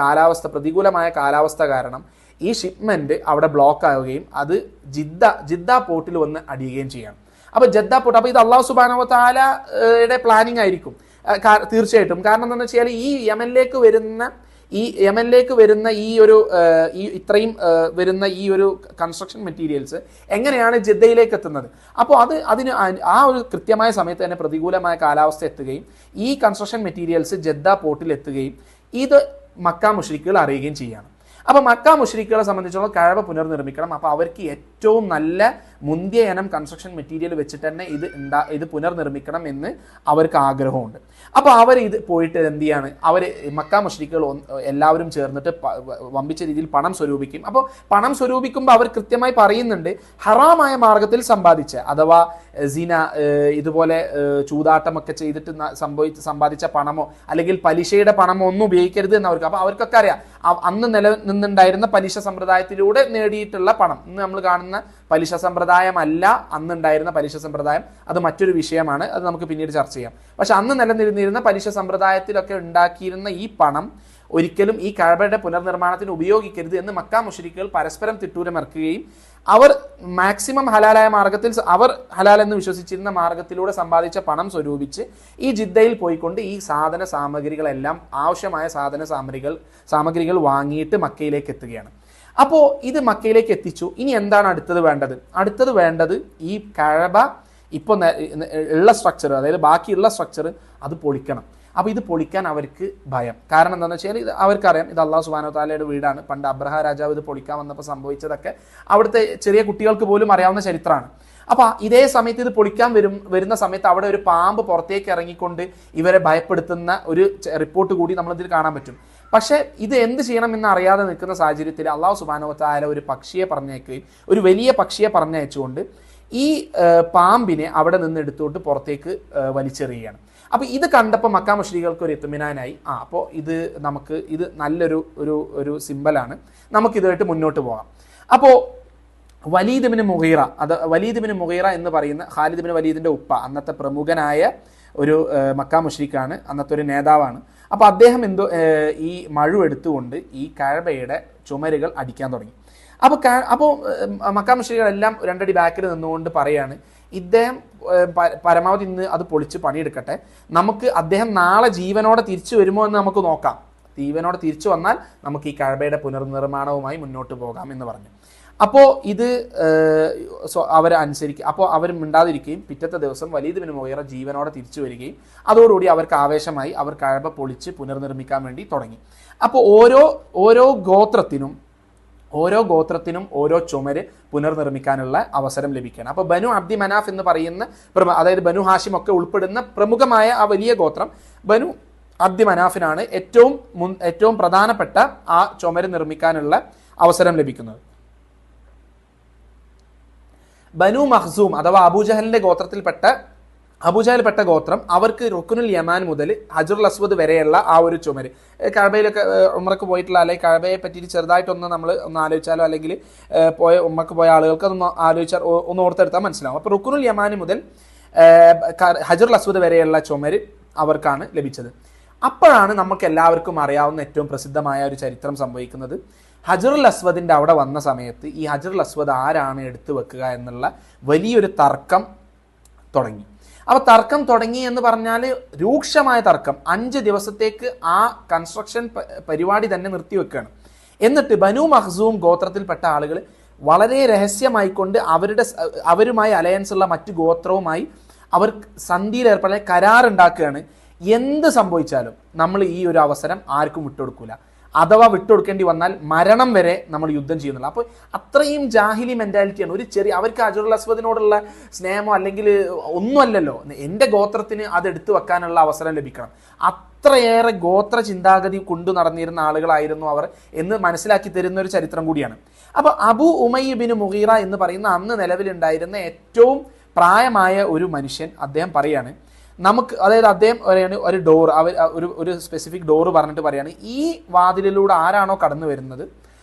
പ്രതികൂലമായ കാലാവസ്ഥ കാരണം ഈ ഷിപ്മെന്റ് അവിടെ ബ്ലോക്ക് ആവുകയും അത് ജിദ്ദ പോർട്ടിൽ വന്ന് അടിയുകയും ചെയ്യണം. അപ്പോൾ ജദ്ദ പോർട്ട്, അപ്പോൾ ഇത് അള്ളാഹു സുബ്ഹാനഹു വ തആലയുടെ പ്ലാനിങ് ആയിരിക്കും തീർച്ചയായിട്ടും. കാരണം എന്താണെന്ന് വെച്ചാൽ ഈ യമനിലേക്ക് വരുന്ന ഇത്രയും വരുന്ന ഈ ഒരു കൺസ്ട്രക്ഷൻ മെറ്റീരിയൽസ് എങ്ങനെയാണ് ജിദ്ദയിലേക്ക് എത്തുന്നത്? അപ്പോൾ അതിന് ആ ഒരു കൃത്യമായ സമയത്ത് തന്നെ പ്രതികൂലമായ കാലാവസ്ഥ എത്തുകയും ഈ കൺസ്ട്രക്ഷൻ മെറ്റീരിയൽസ് ജദ്ദ പോർട്ടിൽ എത്തുകയും ഇത് മക്ക മുശ്രിക്കുകൾ അറിയുകയും ചെയ്യാണ്. അപ്പോൾ മക്ക മുശ്രിക്കുകളെ സംബന്ധിച്ചിടത്തോളം കഅബ പുനർനിർമ്മിക്കണം. അപ്പോൾ അവർക്ക് ഏറ്റവും നല്ല മുന്തിയ ഇനം കൺസ്ട്രക്ഷൻ മെറ്റീരിയൽ വെച്ചിട്ട് തന്നെ ഇത് പുനർനിർമ്മിക്കണം എന്ന് അവർക്ക് ആഗ്രഹമുണ്ട്. അപ്പോൾ അവർ ഇത് പോയിട്ട് എന്ത് ചെയ്യാണ്, അവർ മക്ക മുശ്രിക്കുകൾ എല്ലാവരും ചേർന്നിട്ട് വമ്പിച്ച രീതിയിൽ പണം സ്വരൂപിക്കും. അപ്പോൾ പണം സ്വരൂപിക്കുമ്പോൾ അവർ കൃത്യമായി പറയുന്നുണ്ട്, ഹറാമായ മാർഗത്തിൽ സമ്പാദിച്ച അഥവാ സിന ഇതുപോലെ ചൂതാട്ടമൊക്കെ ചെയ്തിട്ട് സമ്പാദിച്ച പണമോ അല്ലെങ്കിൽ പലിശയുടെ പണമോ ഒന്നും ഉപയോഗിക്കരുത് എന്ന് അവർക്ക്. അപ്പോൾ അവർക്കൊക്കെ അറിയാം അന്ന് നിലനിന്നുണ്ടായിരുന്ന പലിശ സമ്പ്രദായത്തിലൂടെ നേടിയിട്ടുള്ള പണം. ഇന്ന് നമ്മൾ കാണുന്ന പലിശ സമ്പ്രദായമല്ല അന്നുണ്ടായിരുന്ന പലിശ സമ്പ്രദായം, അത് മറ്റൊരു വിഷയമാണ്, അത് നമുക്ക് പിന്നീട് ചർച്ച ചെയ്യാം. പക്ഷെ അന്ന് നിലനിന്നിരുന്ന പലിശ സമ്പ്രദായത്തിലൊക്കെ ഉണ്ടാക്കിയിരുന്ന ഈ പണം ഒരിക്കലും ഈ കഅബയുടെ പുനർനിർമ്മാണത്തിന് ഉപയോഗിക്കരുത് എന്ന് മക്ക മുശ്രിക്കുകൾ പരസ്പരം തിട്ടൂരമിറക്കുകയും അവർ മാക്സിമം ഹലാലായ മാർഗത്തിൽ അവർ ഹലാൽ എന്ന് വിശ്വസിച്ചിരുന്ന മാർഗത്തിലൂടെ സമ്പാദിച്ച പണം സ്വരൂപിച്ച് ഈ ജിദ്ദയിൽ പോയിക്കൊണ്ട് ഈ സാധന സാമഗ്രികളെല്ലാം ആവശ്യമായ സാമഗ്രികൾ വാങ്ങിയിട്ട് മക്കയിലേക്ക് എത്തുകയാണ്. അപ്പോൾ ഇത് മക്കയിലേക്ക് എത്തിച്ചു. ഇനി എന്താണ് അടുത്തത് വേണ്ടത് ഈ കഅബ ഇപ്പോൾ ഉള്ള സ്ട്രക്ചർ, അതായത് ബാക്കിയുള്ള സ്ട്രക്ചർ അത് പൊളിക്കണം. അപ്പോൾ ഇത് പൊളിക്കാൻ അവർക്ക് ഭയം. കാരണം എന്താണെന്ന് വെച്ചാൽ ഇത് അവർക്കറിയാം ഇത് അള്ളാഹു സുബ്ഹാനഹു വ തആലയുടെ വീടാണ്. പണ്ട് അബ്രഹ രാജാവ് ഇത് പൊളിക്കാൻ വന്നപ്പോൾ സംഭവിച്ചതൊക്കെ അവിടുത്തെ ചെറിയ കുട്ടികൾക്ക് പോലും അറിയാവുന്ന ചരിത്രമാണ്. അപ്പോൾ ഇതേ സമയത്ത് ഇത് പൊളിക്കാൻ വരുന്ന സമയത്ത് അവിടെ ഒരു പാമ്പ് പുറത്തേക്ക് ഇറങ്ങിക്കൊണ്ട് ഇവരെ ഭയപ്പെടുത്തുന്ന ഒരു റിപ്പോർട്ട് കൂടി നമ്മളിതിൽ കാണാൻ പറ്റും. പക്ഷേ ഇത് എന്ത് ചെയ്യണമെന്ന് അറിയാതെ നിൽക്കുന്ന സാഹചര്യത്തിൽ അള്ളാഹു സുബ്ഹാനഹു വ തആല ഒരു പക്ഷിയെ പറഞ്ഞേക്കുകയും ഒരു വലിയ പക്ഷിയെ പറഞ്ഞയച്ചുകൊണ്ട് ഈ പാമ്പിനെ അവിടെ നിന്ന് എടുത്തുകൊണ്ട് പുറത്തേക്ക് വലിച്ചെറിയുകയാണ്. അപ്പോൾ ഇത് കണ്ടപ്പോൾ മക്ക മുശ്രിക്കുകൾക്ക് ഒരു ഇത്മിനാനായി. അപ്പോൾ ഇത് നല്ലൊരു സിമ്പലാണ്, നമുക്കിതായിട്ട് മുന്നോട്ട് പോകാം. അപ്പോൾ വലീദ് ഇബ്നു മുഗീറ എന്ന് പറയുന്ന ഖാലിദ് ഇബ്നു വലീദിന്റെ ഉപ്പ, അന്നത്തെ പ്രമുഖനായ ഒരു മക്ക മുശ്രിക്കാണ്, അന്നത്തെ ഒരു നേതാവാണ്. അപ്പോൾ അദ്ദേഹം ഈ മഴു എടുത്തുകൊണ്ട് ഈ കഅബയുടെ ചുമരുകൾ അടിക്കാൻ തുടങ്ങി. അപ്പോൾ മക്ക മുശ്രിക്കുകളെല്ലാം രണ്ടടി ബാക്കിൽ നിന്നുകൊണ്ട് പറയാണ്, ഇദ്ദേഹം പരമാവധി ഇന്ന് അത് പൊളിച്ച് പണിയെടുക്കട്ടെ, നമുക്ക് അദ്ദേഹം നാളെ ജീവനോടെ തിരിച്ചു വരുമോ എന്ന് നമുക്ക് നോക്കാം, ജീവനോടെ തിരിച്ചു വന്നാൽ നമുക്ക് ഈ കഅബയുടെ പുനർനിർമ്മാണവുമായി മുന്നോട്ട് പോകാം എന്ന് പറഞ്ഞു. അപ്പോൾ ഇത് അപ്പോൾ അവർ മിണ്ടാതിരിക്കുകയും പിറ്റത്തെ ദിവസം വലീദ് ഇബ്നു മുഗീറ ജീവനോടെ തിരിച്ചു വരികയും അതോടുകൂടി അവർക്ക് ആവേശമായി അവർ കഅബ പൊളിച്ച് പുനർനിർമ്മിക്കാൻ വേണ്ടി തുടങ്ങി. അപ്പോൾ ഓരോ ഗോത്രത്തിനും ഓരോ ചുമര് പുനർനിർമ്മിക്കാനുള്ള അവസരം ലഭിക്കുകയാണ്. അപ്പോൾ ബനു അബ്ദി മനാഫ് എന്ന് പറയുന്ന അതായത് ബനു ഹാഷിം ഒക്കെ ഉൾപ്പെടുന്ന പ്രമുഖമായ ആ വലിയ ഗോത്രം ബനു അബ്ദി മനാഫിനാണ് ഏറ്റവും പ്രധാനപ്പെട്ട ആ ചുമര് നിർമ്മിക്കാനുള്ള അവസരം ലഭിക്കുന്നത്. ബനു മഖ്സൂം അഥവാ അബൂജഹലിൽപ്പെട്ട ഗോത്രം അവർക്ക് റുക്നുൽ യമാൻ മുതൽ ഹജറുൽ അസ്വദ് വരെയുള്ള ആ ഒരു ചുമര്, കഅബയിലൊക്കെ ഉംറക്ക് പോയിട്ടുള്ള അല്ലെങ്കിൽ കഅബയെ പറ്റിയിട്ട് ചെറുതായിട്ടൊന്ന് നമ്മൾ ആലോചിച്ചാലോ അല്ലെങ്കിൽ ഉംറക്ക് പോയ ആളുകൾക്ക് ഒന്ന് ഓർത്തെടുത്താൽ മനസ്സിലാവും. അപ്പോൾ റുക്നുൽ യമാൻ മുതൽ ഹജറുൽ അസ്വദ് വരെയുള്ള ചുമര് അവർക്കാണ് ലഭിച്ചത്. അപ്പോഴാണ് നമുക്ക് എല്ലാവർക്കും അറിയാവുന്ന ഏറ്റവും പ്രസിദ്ധമായ ഒരു ചരിത്രം സംഭവിക്കുന്നത്. ഹജറുൽ അസ്വദിന്റെ അവിടെ വന്ന സമയത്ത് ഈ ഹജറുൽ അസ്വദ് ആരാണ് എടുത്തു വെക്കുക എന്നുള്ള വലിയൊരു തർക്കം തുടങ്ങി. അപ്പോൾ തർക്കം തുടങ്ങി എന്ന് പറഞ്ഞാൽ രൂക്ഷമായ തർക്കം. 5 ദിവസത്തേക്ക് ആ കൺസ്ട്രക്ഷൻ പരിപാടി തന്നെ നിർത്തിവെക്കുകയാണ്. എന്നിട്ട് ബനു മഖ്സൂം ഗോത്രത്തിൽപ്പെട്ട ആളുകൾ വളരെ രഹസ്യമായിക്കൊണ്ട് അവരുമായി അലയൻസ് ഉള്ള മറ്റു ഗോത്രവുമായി അവർ സന്ധിയിൽ ഏർപ്പെടാൻ കരാറുണ്ടാക്കുകയാണ്. എന്ത് സംഭവിച്ചാലും നമ്മൾ ഈ ഒരു അവസരം ആർക്കും വിട്ടുകൊടുക്കൂല, അഥവാ വിട്ടുകൊടുക്കേണ്ടി വന്നാൽ മരണം വരെ നമ്മൾ യുദ്ധം ചെയ്യുന്നില്ല. അപ്പോൾ അത്രയും ജാഹിലി മെന്റാലിറ്റിയാണ്. അവർക്ക് ഹജറുൽ അസ്വദിനോടുള്ള സ്നേഹമോ അല്ലെങ്കിൽ ഒന്നുമല്ലല്ലോ, എൻ്റെ ഗോത്രത്തിന് അത് എടുത്തു വെക്കാനുള്ള അവസരം ലഭിക്കണം, അത്രയേറെ ഗോത്ര ചിന്താഗതി കൊണ്ടു നടന്നിരുന്ന ആളുകളായിരുന്നു അവർ എന്ന് മനസ്സിലാക്കി തരുന്ന ഒരു ചരിത്രം കൂടിയാണ്. അപ്പോൾ അബു ഉമയ്യ ബിൻ മുഗീറ എന്ന് പറയുന്ന അന്ന് നിലവിലുണ്ടായിരുന്ന ഏറ്റവും പ്രായമായ ഒരു മനുഷ്യൻ അദ്ദേഹം പറയാണ്, നമുക്ക്, അതായത് അദ്ദേഹം പറയാണ് ഒരു ഡോർ, അവർ ഒരു സ്പെസിഫിക് ഡോറ് പറഞ്ഞിട്ട് പറയാണ്, ഈ വാതിലിലൂടെ ആരാണോ കടന്നു വരുന്നത്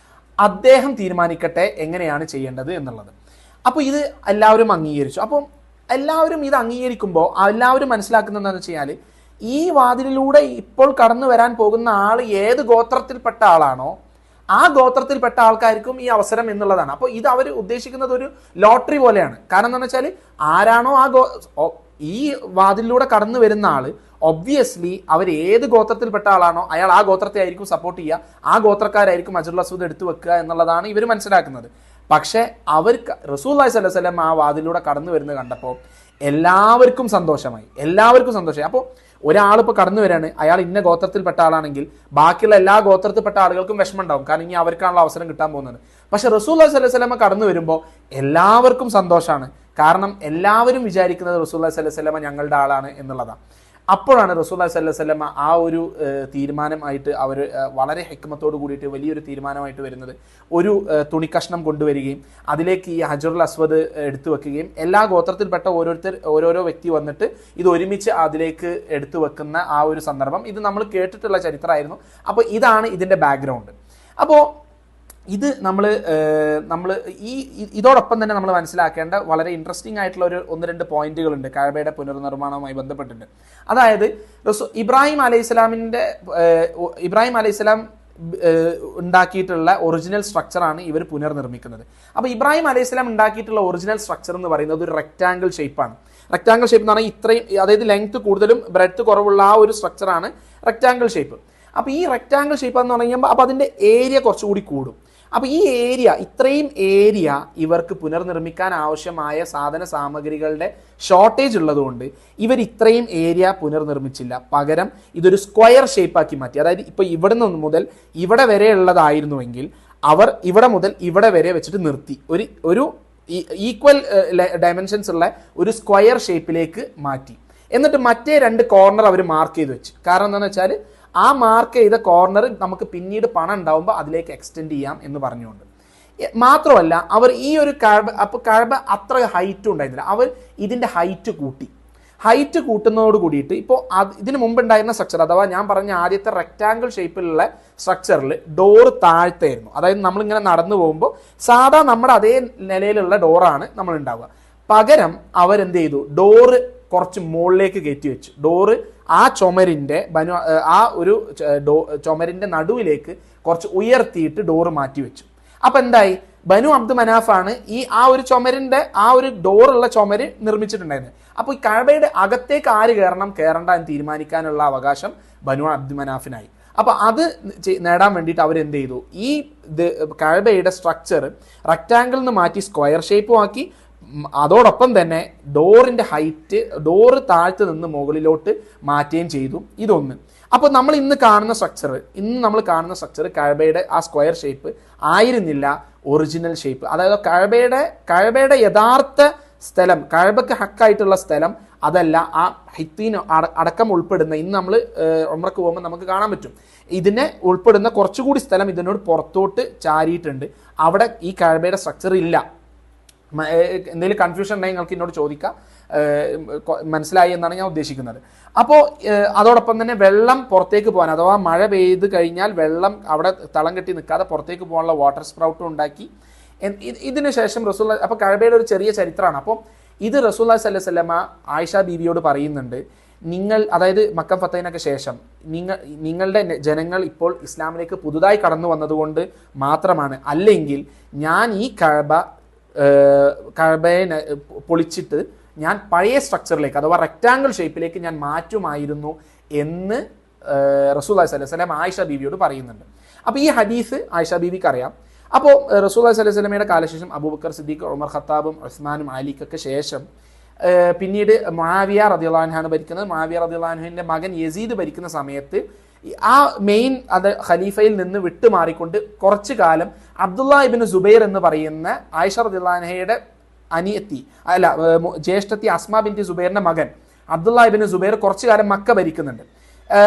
അദ്ദേഹം തീരുമാനിക്കട്ടെ എങ്ങനെയാണ് ചെയ്യേണ്ടത് എന്നുള്ളത്. അപ്പോൾ ഇത് എല്ലാവരും അംഗീകരിച്ചു. അപ്പം എല്ലാവരും ഇത് അംഗീകരിക്കുമ്പോൾ എല്ലാവരും മനസ്സിലാക്കുന്നത് എന്താണെന്ന് വെച്ച് കഴിഞ്ഞാൽ, ഈ വാതിലിലൂടെ ഇപ്പോൾ കടന്നു വരാൻ പോകുന്ന ആൾ ഏത് ഗോത്രത്തിൽപ്പെട്ട ആളാണോ ആ ഗോത്രത്തിൽപ്പെട്ട ആൾക്കാർക്കും ഈ അവസരം എന്നുള്ളതാണ്. അപ്പോൾ ഇത് അവർ ഉദ്ദേശിക്കുന്നത് ഒരു ലോട്ടറി പോലെയാണ്. കാരണം എന്താണെന്ന് വെച്ചാൽ, ആരാണോ ഈ വാതിലിലൂടെ കടന്നു വരുന്ന ആള് ഒബ്വിയസ്ലി അവർ ഏത് ഗോത്രത്തിൽപ്പെട്ട ആളാണോ അയാൾ ആ ഗോത്രത്തെ ആയിരിക്കും സപ്പോർട്ട് ചെയ്യുക, ആ ഗോത്രക്കാരായിരിക്കും ഹജറുൽ അസ്വദ് എടുത്തു വെക്കുക എന്നുള്ളതാണ് ഇവർ മനസ്സിലാക്കുന്നത്. പക്ഷെ അവർക്ക് റസൂലുള്ളാഹി സ്വല്ലല്ലാഹു അലൈഹി വസല്ലം ആ വാതിലൂടെ കടന്നു വരുന്നത് കണ്ടപ്പോൾ എല്ലാവർക്കും സന്തോഷമായി. അപ്പോൾ ഒരാളിപ്പോൾ കടന്നു വരാണ്, അയാൾ ഇന്ന ഗോത്രത്തിൽപ്പെട്ട ആളാണെങ്കിൽ ബാക്കിയുള്ള എല്ലാ ഗോത്രത്തിൽപ്പെട്ട ആളുകൾക്കും വിഷമം ഉണ്ടാവും, കാരണം ഇനി അവർക്കാണുള്ള അവസരം കിട്ടാൻ പോകുന്നത്. പക്ഷെ റസൂലുള്ളാഹി സ്വല്ലല്ലാഹു അലൈഹി വസല്ലം കടന്നു വരുമ്പോൾ എല്ലാവർക്കും സന്തോഷമാണ്. കാരണം എല്ലാവരും വിചാരിക്കുന്നത് റസൂലുള്ളാഹി സ്വല്ലല്ലാഹു അലൈഹി വസല്ലം ഞങ്ങളുടെ ആളാണ് എന്നുള്ളതാണ്. അപ്പോഴാണ് റസൂലുള്ളാഹി സ്വല്ലല്ലാഹു അലൈഹി വസല്ലം ആ ഒരു തീരുമാനമായിട്ട് അവർ വളരെ ഹിക്മത്തോട് കൂടിയിട്ട് വലിയൊരു തീരുമാനമായിട്ട് വരുന്നത്, ഒരു തുണിക്കഷ്ണം കൊണ്ടുവരികയും അതിലേക്ക് ഈ ഹജറുൽ അസ്വദ് എടുത്തു വെക്കുകയും എല്ലാ ഗോത്രത്തിൽപ്പെട്ട ഓരോരോ വ്യക്തി വന്നിട്ട് ഇത് ഒരുമിച്ച് അതിലേക്ക് എടുത്തു വെക്കുന്ന ആ ഒരു സന്ദർഭം ഇത് നമ്മൾ കേട്ടിട്ടുള്ള ചരിത്രമായിരുന്നു. അപ്പോൾ ഇതാണ് ഇതിൻ്റെ ബാക്ക്ഗ്രൗണ്ട്. അപ്പോൾ ഇത് നമ്മൾ ഇതോടൊപ്പം തന്നെ നമ്മൾ മനസ്സിലാക്കേണ്ട വളരെ ഇൻട്രസ്റ്റിംഗ് ആയിട്ടുള്ള ഒന്ന് രണ്ട് പോയിന്റുകളുണ്ട് കഅബയുടെ പുനർനിർമ്മാണവുമായി ബന്ധപ്പെട്ടിട്ട്. അതായത് ഇബ്രാഹിം അലൈഹിസ്സലാം ഉണ്ടാക്കിയിട്ടുള്ള ഒറിജിനൽ സ്ട്രക്ചറാണ് ഇവർ പുനർനിർമ്മിക്കുന്നത്. അപ്പോൾ ഇബ്രാഹിം അലൈഹിസ്സലാം ഉണ്ടാക്കിയിട്ടുള്ള ഒറിജിനൽ സ്ട്രക്ചർ എന്ന് പറയുന്നത് ഒരു റെക്റ്റാങ്കിൾ ഷേപ്പാണ്. റെക്റ്റാങ്കിൾ ഷേപ്പ് എന്ന് പറഞ്ഞാൽ ഇത്രയും, അതായത് ലെങ്ത് കൂടുതലും ബ്രെഡ്ത്ത് കുറവുള്ള ആ ഒരു സ്ട്രക്ചറാണ് റെക്റ്റാങ്കിൾ ഷേപ്പ്. അപ്പോൾ ഈ റെക്റ്റാങ്കിൾ ഷേപ്പ് എന്ന് പറയുമ്പോൾ അപ്പോൾ അതിൻ്റെ ഏരിയ കുറച്ചുകൂടി കൂടും. അപ്പോൾ ഈ ഇത്രയും ഏരിയ ഇവർക്ക് പുനർനിർമ്മിക്കാൻ ആവശ്യമായ സാധന സാമഗ്രികളുടെ ഷോർട്ടേജ് ഉള്ളതുകൊണ്ട് ഇവർ ഇത്രയും ഏരിയ പുനർനിർമ്മിച്ചില്ല. പകരം ഇതൊരു സ്ക്വയർ ഷേപ്പാക്കി മാറ്റി. അതായത് ഇപ്പോൾ ഇവിടെ നിന്ന് മുതൽ ഇവിടെ വരെ ഉള്ളതായിരുന്നുവെങ്കിൽ അവർ ഇവിടെ മുതൽ ഇവിടെ വരെ വെച്ചിട്ട് നിർത്തി ഒരു ഈക്വൽ ഡയമെൻഷൻസ് ഉള്ള ഒരു സ്ക്വയർ ഷേപ്പിലേക്ക് മാറ്റി. എന്നിട്ട് മറ്റേ രണ്ട് കോർണർ അവർ മാർക്ക് ചെയ്ത് വെച്ച്. കാരണം എന്താണെന്ന് വെച്ചാൽ, ആ മാർക്ക് ചെയ്ത കോർണർ നമുക്ക് പിന്നീട് പണം ഉണ്ടാവുമ്പോൾ അതിലേക്ക് എക്സ്റ്റെൻഡ് ചെയ്യാം എന്ന് പറഞ്ഞുകൊണ്ട്. മാത്രമല്ല അവർ ഈ ഒരു കഅബ അത്ര ഹൈറ്റ് ഉണ്ടായിരുന്നില്ല, അവർ ഇതിൻ്റെ ഹൈറ്റ് കൂട്ടുന്നതോട് കൂടിയിട്ട് ഇപ്പോൾ ഇതിന് മുമ്പ് ഉണ്ടായിരുന്ന സ്ട്രക്ചർ, അഥവാ ഞാൻ പറഞ്ഞ ആദ്യത്തെ റെക്റ്റാങ്കിൾ ഷേപ്പിലുള്ള സ്ട്രക്ചറിൽ ഡോറ് താഴ്ത്തായിരുന്നു. അതായത് നമ്മളിങ്ങനെ നടന്നു പോകുമ്പോൾ സാധാ നമ്മുടെ അതേ നിലയിലുള്ള ഡോറാണ് നമ്മൾ ഉണ്ടാവുക. പകരം അവരെന്ത് ചെയ്തു, ഡോറ് കുറച്ച് മുകളിലേക്ക് കയറ്റി വെച്ചു. ഡോറ് ആ ചുമരിൻ്റെ ചുമരിൻ്റെ നടുവിലേക്ക് കുറച്ച് ഉയർത്തിയിട്ട് ഡോറ് മാറ്റി വെച്ചു. അപ്പം എന്തായി, ബനു അബ്ദു മനാഫാണ് ആ ഒരു ചുമരിൻ്റെ ആ ഒരു ഡോറുള്ള ചുമര് നിർമ്മിച്ചിട്ടുണ്ടായിരുന്നത്. അപ്പോൾ ഈ കഅബയുടെ അകത്തേക്ക് ആര് കയറണ്ട എന്ന് തീരുമാനിക്കാനുള്ള അവകാശം ബനു അബ്ദു മനാഫിനായി. അപ്പോൾ അത് നേടാൻ വേണ്ടിയിട്ട് അവരെന്ത് ചെയ്തു, ഈ കഅബയുടെ സ്ട്രക്ചർ റെക്റ്റാങ്കിളിൽ നിന്ന് മാറ്റി സ്ക്വയർ ഷേപ്പും ആക്കി. അതോടൊപ്പം തന്നെ ഡോറിൻ്റെ ഹൈറ്റ് ഡോറ് താഴ്ത്ത് നിന്ന് മുകളിലോട്ട് മാറ്റുകയും ചെയ്തു. ഇതൊന്ന്. അപ്പോൾ നമ്മൾ ഇന്ന് കാണുന്ന സ്ട്രക്ചർ കഅബയുടെ ആ സ്ക്വയർ ഷേപ്പ് ആയിരുന്നില്ല ഒറിജിനൽ ഷേപ്പ്. അതായത് കഅബയുടെ യഥാർത്ഥ സ്ഥലം, കഅബക്ക് ഹക്കായിട്ടുള്ള സ്ഥലം അതല്ല, ആ ഹിത്തീൻ അടക്കം ഉൾപ്പെടുന്ന, ഇന്ന് നമ്മൾ ഉംറക്ക് പോകുമ്പോൾ നമുക്ക് കാണാൻ പറ്റും, ഇതിനെ ഉൾപ്പെടുന്ന കുറച്ചുകൂടി സ്ഥലം ഇതിനോട് പുറത്തോട്ട് ചാരിയിട്ടുണ്ട്. അവിടെ ഈ കഅബയുടെ സ്ട്രക്ചർ ഇല്ല. എന്തെങ്കിലും കൺഫ്യൂഷൻ ഉണ്ടെങ്കിൽ നിങ്ങൾക്ക് എന്നോട് ചോദിക്കാം, മനസ്സിലായി എന്നാണ് ഞാൻ ഉദ്ദേശിക്കുന്നത്. അപ്പോൾ അതോടൊപ്പം തന്നെ വെള്ളം പുറത്തേക്ക് പോകാൻ, അഥവാ മഴ പെയ്ത് കഴിഞ്ഞാൽ വെള്ളം അവിടെ തളം കെട്ടി നിൽക്കാതെ പുറത്തേക്ക് പോകാനുള്ള വാട്ടർ സ്പ്രൗട്ടും ഉണ്ടാക്കി. ഇതിന് ശേഷം അപ്പോൾ കഅബയുടെ ഒരു ചെറിയ ചരിത്രമാണ്. അപ്പോൾ ഇത് റസൂലുള്ളാഹി സ്വല്ലല്ലാഹു അലൈഹി വസല്ലമ ആയിഷ ബീവിയോട് പറയുന്നുണ്ട്, അതായത് മക്ക ഫത്തഹിനൊക്കെ ശേഷം നിങ്ങളുടെ ജനങ്ങൾ ഇപ്പോൾ ഇസ്ലാമിലേക്ക് പുതുതായി കടന്നു വന്നതുകൊണ്ട് മാത്രമാണ്, അല്ലെങ്കിൽ ഞാൻ ഈ കഅബയെ പൊളിച്ചിട്ട് ഞാൻ പഴയ സ്ട്രക്ചറിലേക്ക്, അഥവാ റെക്റ്റാങ്കിൾ ഷേപ്പിലേക്ക് ഞാൻ മാറ്റുമായിരുന്നു എന്ന് റസൂലുള്ളാഹി സ്വല്ലല്ലാഹു അലൈഹി വസല്ലം ആയിഷ ബീവിയോട് പറയുന്നുണ്ട്. അപ്പോൾ ഈ ഹദീസ് ആയിഷ ബീവിക്ക് അറിയാം. അപ്പോൾ റസൂലുള്ളാഹി സ്വല്ലല്ലാഹു അലൈഹി വസല്ലമയുടെ കാലശേഷം അബൂബക്കർ സിദ്ദീഖ്, ഉമർ ഖത്താബും ഉസ്മാനും അലിക്കൊക്കെ ശേഷം പിന്നീട് മുആവിയ റളിയല്ലാഹു അൻഹു ഭരിക്കുന്നത്. മുആവിയ റളിയല്ലാഹു അൻഹുവിൻ്റെ മകൻ യസീദ് ഭരിക്കുന്ന സമയത്ത് ആ മെയിൻ ഖലീഫയിൽ നിന്ന് വിട്ടുമാറിക്കൊണ്ട് കുറച്ചു കാലം അബ്ദുള്ള ഇബ്നു സുബൈർ എന്ന് പറയുന്ന ആയിഷ റളിയല്ലാഹു അൻഹയുടെ ജ്യേഷ്ഠത്തി അസ്മാ ബിൻതി സുബൈറിന്റെ മകൻ അബ്ദുള്ള ഇബ്നു സുബൈർ കുറച്ചു കാലം മക്ക ഭരിക്കുന്നുണ്ട്.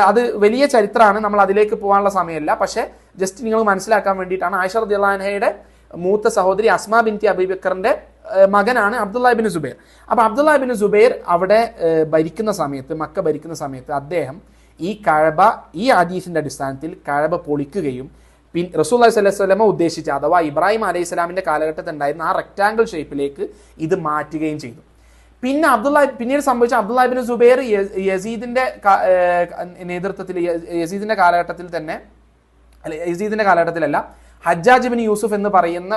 അത് വലിയ ചരിത്രമാണ്, നമ്മൾ അതിലേക്ക് പോകാനുള്ള സമയമല്ല. പക്ഷേ ജസ്റ്റ് നിങ്ങൾ മനസ്സിലാക്കാൻ വേണ്ടിയിട്ടാണ്. ആയിഷ റളിയല്ലാഹു അൻഹയുടെ മൂത്ത സഹോദരി അസ്മാ ബിൻതി അബൂബക്കറിന്റെ മകനാണ് അബ്ദുല്ലാഹിബിൻ സുബൈർ. അപ്പൊ അബ്ദുല്ലാഹിബിൻ സുബൈർ അവിടെ ഭരിക്കുന്ന സമയത്ത്, മക്ക ഭരിക്കുന്ന സമയത്ത് അദ്ദേഹം ഈ കഅബ, ഈ ഹദീസിന്റെ അടിസ്ഥാനത്തിൽ കഅബ പൊളിക്കുകയും റസൂലുള്ളാഹി സ്വല്ലല്ലാഹു അലൈഹി വസല്ലമ ഉദ്ദേശിച്ച അഥവാ ഇബ്രാഹിം അലൈഹി സ്വലാമിന്റെ കാലഘട്ടത്തിൽ ഉണ്ടായിരുന്ന ആ റെക്ടാങ്കിൾ ഷേപ്പിലേക്ക് ഇത് മാറ്റുകയും ചെയ്തു. പിന്നീട് സംഭവിച്ച അബ്ദുല്ലാഹിബിൻ സുബൈർ യസീദിന്റെ നേതൃത്വത്തിൽ, യസീദിന്റെ കാലഘട്ടത്തിലല്ല, ഹജ്ജാജ് ബിൻ യൂസുഫ് എന്ന് പറയുന്ന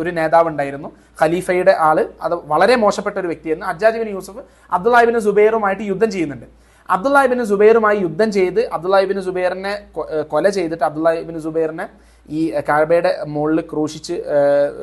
ഒരു നേതാവ് ഉണ്ടായിരുന്നു, ഖലീഫയുടെ ആള്. അത് വളരെ മോശപ്പെട്ട ഒരു വ്യക്തിയായിരുന്നു. ഹജ്ജാജ് ബിൻ യൂസുഫ് അബ്ദുല്ലാഹിബിൻ സുബൈറുമായിട്ട് യുദ്ധം ചെയ്യുന്നുണ്ട്. അബ്ദുല്ലാഹിബിൻ സുബൈറുമായി യുദ്ധം ചെയ്ത് അബ്ദുല്ലാഹിബിൻ സുബൈറിനെ കൊല ചെയ്തിട്ട് അബ്ദുല്ലാഹിബിൻ സുബൈറിനെ ഈ കഅബയുടെ മുകളിൽ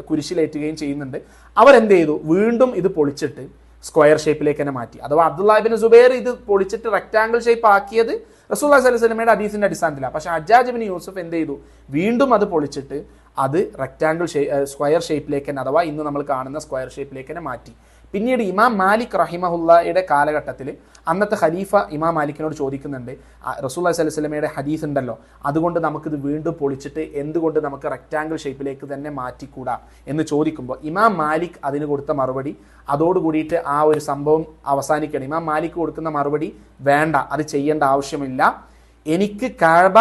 കുരിശിലേറ്റുകയും ചെയ്യുന്നുണ്ട്. അവരെന്ത് ചെയ്തു? വീണ്ടും ഇത് പൊളിച്ചിട്ട് സ്ക്വയർ ഷേപ്പിലേക്ക് തന്നെ മാറ്റി. അഥവാ അബ്ദുല്ലാഹിബിൻ സുബൈർ ഇത് പൊളിച്ചിട്ട് റെക്ടാങ്കിൾ ഷേപ്പ് ആക്കിയത് റസൂലുള്ളാഹി സ്വല്ലല്ലാഹു അലൈഹി വസല്ലമയുടെ ഹദീസിന്റെ അടിസ്ഥാനത്തിലാണ്. പക്ഷെ ഹജ്ജാജ് ബിൻ യൂസുഫ് എന്ത് ചെയ്തു? വീണ്ടും അത് പൊളിച്ചിട്ട് അത് റെക്ടാങ്കിൾ സ്ക്വയർ ഷേപ്പിലേക്ക് തന്നെ, അഥവാ ഇന്ന് നമ്മൾ കാണുന്ന സ്ക്വയർ ഷേപ്പിലേക്ക് തന്നെ മാറ്റി. പിന്നീട് ഇമാം മാലിക് റഹിമഹുല്ലയുടെ കാലഘട്ടത്തിൽ അന്നത്തെ ഖലീഫ ഇമാം മാലിക്കിനോട് ചോദിക്കുന്നുണ്ട്, റസൂലുള്ളാഹി സ്വല്ലല്ലാഹു അലൈഹി വസല്ലമയുടെ ഹദീസ് ഉണ്ടല്ലോ, അതുകൊണ്ട് നമുക്കിത് വീണ്ടും പൊളിച്ചിട്ട് എന്തുകൊണ്ട് നമുക്ക് റെക്ടാങ്കിൾ ഷേപ്പിലേക്ക് തന്നെ മാറ്റിക്കൂടാ എന്ന് ചോദിക്കുമ്പോൾ ഇമാം മാലിക് അതിന് കൊടുത്ത മറുപടി, അതോടുകൂടിയിട്ട് ആ ഒരു സംഭവം അവസാനിക്കുകയാണ്. ഇമാം മാലിക് കൊടുക്കുന്ന മറുപടി, വേണ്ട, അത് ചെയ്യേണ്ട ആവശ്യമില്ല, എനിക്ക് കഅബ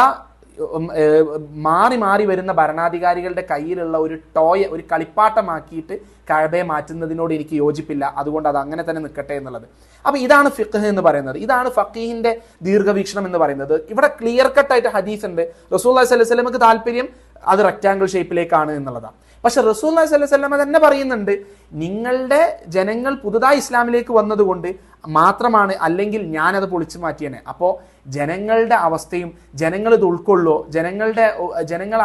മാറി മാറി വരുന്ന ഭരണാധികാരികളുടെ കയ്യിലുള്ള ഒരു ടോയ്, ഒരു കളിപ്പാട്ടമാക്കിയിട്ട് കഅബയെ മാറ്റുന്നതിനോട് എനിക്ക് യോജിപ്പില്ല, അതുകൊണ്ട് അത് അങ്ങനെ തന്നെ നിൽക്കട്ടെ എന്നുള്ളത്. അപ്പൊ ഇതാണ് ഫിഖ് എന്ന് പറയുന്നത്, ഇതാണ് ഫഖീഹിന്റെ ദീർഘവീക്ഷണം എന്ന് പറയുന്നത്. ഇവിടെ ക്ലിയർ കട്ടായിട്ട് ഹദീസ് ഉണ്ട്, റസൂലുള്ളാഹി സ്വല്ലല്ലാഹു അലൈഹി വസല്ലമക്ക് താല്പര്യം അത് റെക്ടാങ്കിൾ ഷേപ്പിലേക്കാണ് എന്നുള്ളതാണ്. പക്ഷെ റസൂലുള്ളാഹി സ്വല്ലല്ലാഹു അലൈഹി വസല്ലമ തന്നെ പറയുന്നുണ്ട്, നിങ്ങളുടെ ജനങ്ങൾ പുതുതായി ഇസ്ലാമിലേക്ക് വന്നതുകൊണ്ട് മാത്രമാണ്, അല്ലെങ്കിൽ ഞാനത് പൊളിച്ചു മാറ്റിയേനെ. അപ്പോൾ ജനങ്ങളുടെ അവസ്ഥയും ജനങ്ങൾ ഇത് ഉൾക്കൊള്ളോ, ജനങ്ങൾ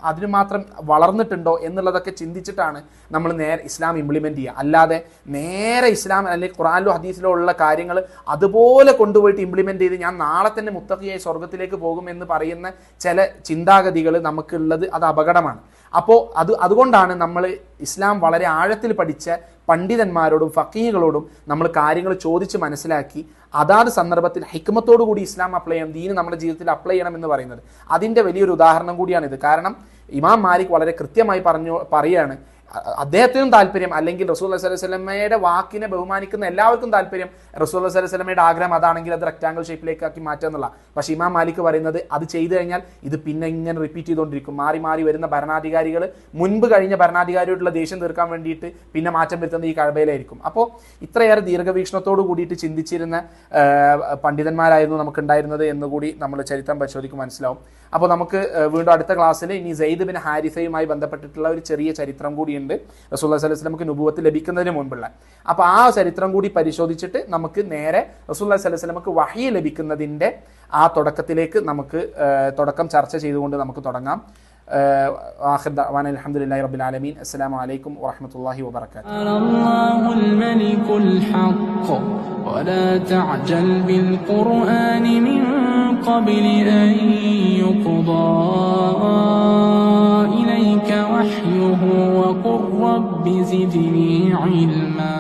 അതിന് മാത്രം വളർന്നിട്ടുണ്ടോ എന്നുള്ളതൊക്കെ ചിന്തിച്ചിട്ടാണ് നമ്മൾ നേരെ ഇസ്ലാം ഇംപ്ലിമെന്റ് ചെയ്യുക. അല്ലാതെ നേരെ ഇസ്ലാം അല്ലെങ്കിൽ ഖുർആനിലോ ഹദീസിലോ ഉള്ള കാര്യങ്ങൾ അതുപോലെ കൊണ്ടുപോയിട്ട് ഇംപ്ലിമെന്റ് ചെയ്ത് ഞാൻ നാളെ തന്നെ മുത്തഖിയായി സ്വർഗത്തിലേക്ക് പോകും എന്ന് പറയുന്ന ചില ചിന്താഗതികൾ നമുക്കുള്ളത്, അത് അപകടമാണ്. അപ്പോൾ അതുകൊണ്ടാണ് നമ്മൾ ഇസ്ലാം വളരെ ആഴത്തിൽ പഠിച്ച പണ്ഡിതന്മാരോടും ഫഖീഹുകളോടും നമ്മൾ കാര്യങ്ങൾ ചോദിച്ച് മനസ്സിലാക്കി അതാത് സന്ദർഭത്തിൽ ഹിക്മത്തോടു കൂടി ഇസ്ലാം അപ്ലൈ ചെയ്യണം, ദീന് നമ്മുടെ ജീവിതത്തിൽ അപ്ലൈ ചെയ്യണം എന്ന് പറയുന്നത് അതിൻ്റെ വലിയൊരു ഉദാഹരണം കൂടിയാണിത്. കാരണം ഇമാം മാലിക് വളരെ കൃത്യമായി പറയുകയാണ്, അദ്ദേഹത്തിനും താല്പര്യം, അല്ലെങ്കിൽ റസൂലുള്ളാഹി സ്വല്ലല്ലാഹു അലൈഹി വസല്ലമയുടെ വാക്കിനെ ബഹുമാനിക്കുന്ന എല്ലാവർക്കും താല്പര്യം, റസൂലുള്ളാഹി സ്വല്ലല്ലാഹു അലൈഹി വസല്ലമയുടെ ആഗ്രഹം അതാണെങ്കിൽ അത് റെക്ടാങ്കിൾ ഷേപ്പിലേക്ക് ആക്കി മാറ്റുക എന്നുള്ള. പക്ഷേ ഇമാം മാലിക് പറയുന്നത്, അത് ചെയ്തു കഴിഞ്ഞാൽ ഇത് പിന്നെ ഇങ്ങനെ റിപ്പീറ്റ് ചെയ്തുകൊണ്ടിരിക്കും, മാറി മാറി വരുന്ന ഭരണാധികാരികൾ മുൻപ് കഴിഞ്ഞ ഭരണാധികാരിയോടുള്ള ദേഷ്യം തീർക്കാൻ വേണ്ടിയിട്ട് പിന്നെ മാറ്റം വരുത്തുന്നത് ഈ കഅബയിലായിരിക്കും. അപ്പോൾ ഇത്രയേറെ ദീർഘവീക്ഷണത്തോട് കൂടിയിട്ട് ചിന്തിച്ചിരുന്ന പണ്ഡിതന്മാരായിരുന്നു നമുക്കുണ്ടായിരുന്നത് എന്നുകൂടി നമ്മൾ ചരിത്രം പരിശോധിക്കും മനസ്സിലാവും. അപ്പോൾ നമുക്ക് വീണ്ടും അടുത്ത ക്ലാസ്സിൽ ഇനി സെയ്ദ് ബിൻ ഹാരിസയുമായി ബന്ധപ്പെട്ടിട്ടുള്ള ഒരു ചെറിയ ചരിത്രം കൂടിയുണ്ട്, റസൂലുള്ളാഹി സ്വല്ലല്ലാഹു അലൈഹി വസല്ലമക്ക് നുബുവത്ത് ലഭിക്കുന്നതിന് മുൻപുള്ള. അപ്പോൾ ആ ചരിത്രം കൂടി പരിശോധിച്ചിട്ട് നമുക്ക് നേരെ റസൂലുള്ളാഹി സ്വല്ലല്ലാഹു അലൈഹി വസല്ലമക്ക് വഹി ലഭിക്കുന്നതിൻ്റെ ആ തുടക്കത്തിലേക്ക് നമുക്ക് തുടക്കം ചർച്ച ചെയ്തുകൊണ്ട് നമുക്ക് തുടങ്ങാം. ആഖിർ ദഅവാന അൽഹംദുലില്ലാഹി റബ്ബിൽ ആലമീൻ. അസ്സലാമു അലൈക്കും വറഹ്മത്തുള്ളാഹി വബറകാതുഹു. അല്ലാഹുൽ മലികുൽ ഹഖ് വലാ തഅജൽ ബിൽ ഖുർആനി മിൻ ഖബ്ലി അൻ യുഖ്ദാ ഇലൈക വഹ്യുഹു വഖുർ റബ്ബി സിദ്നി ഇൽമാ.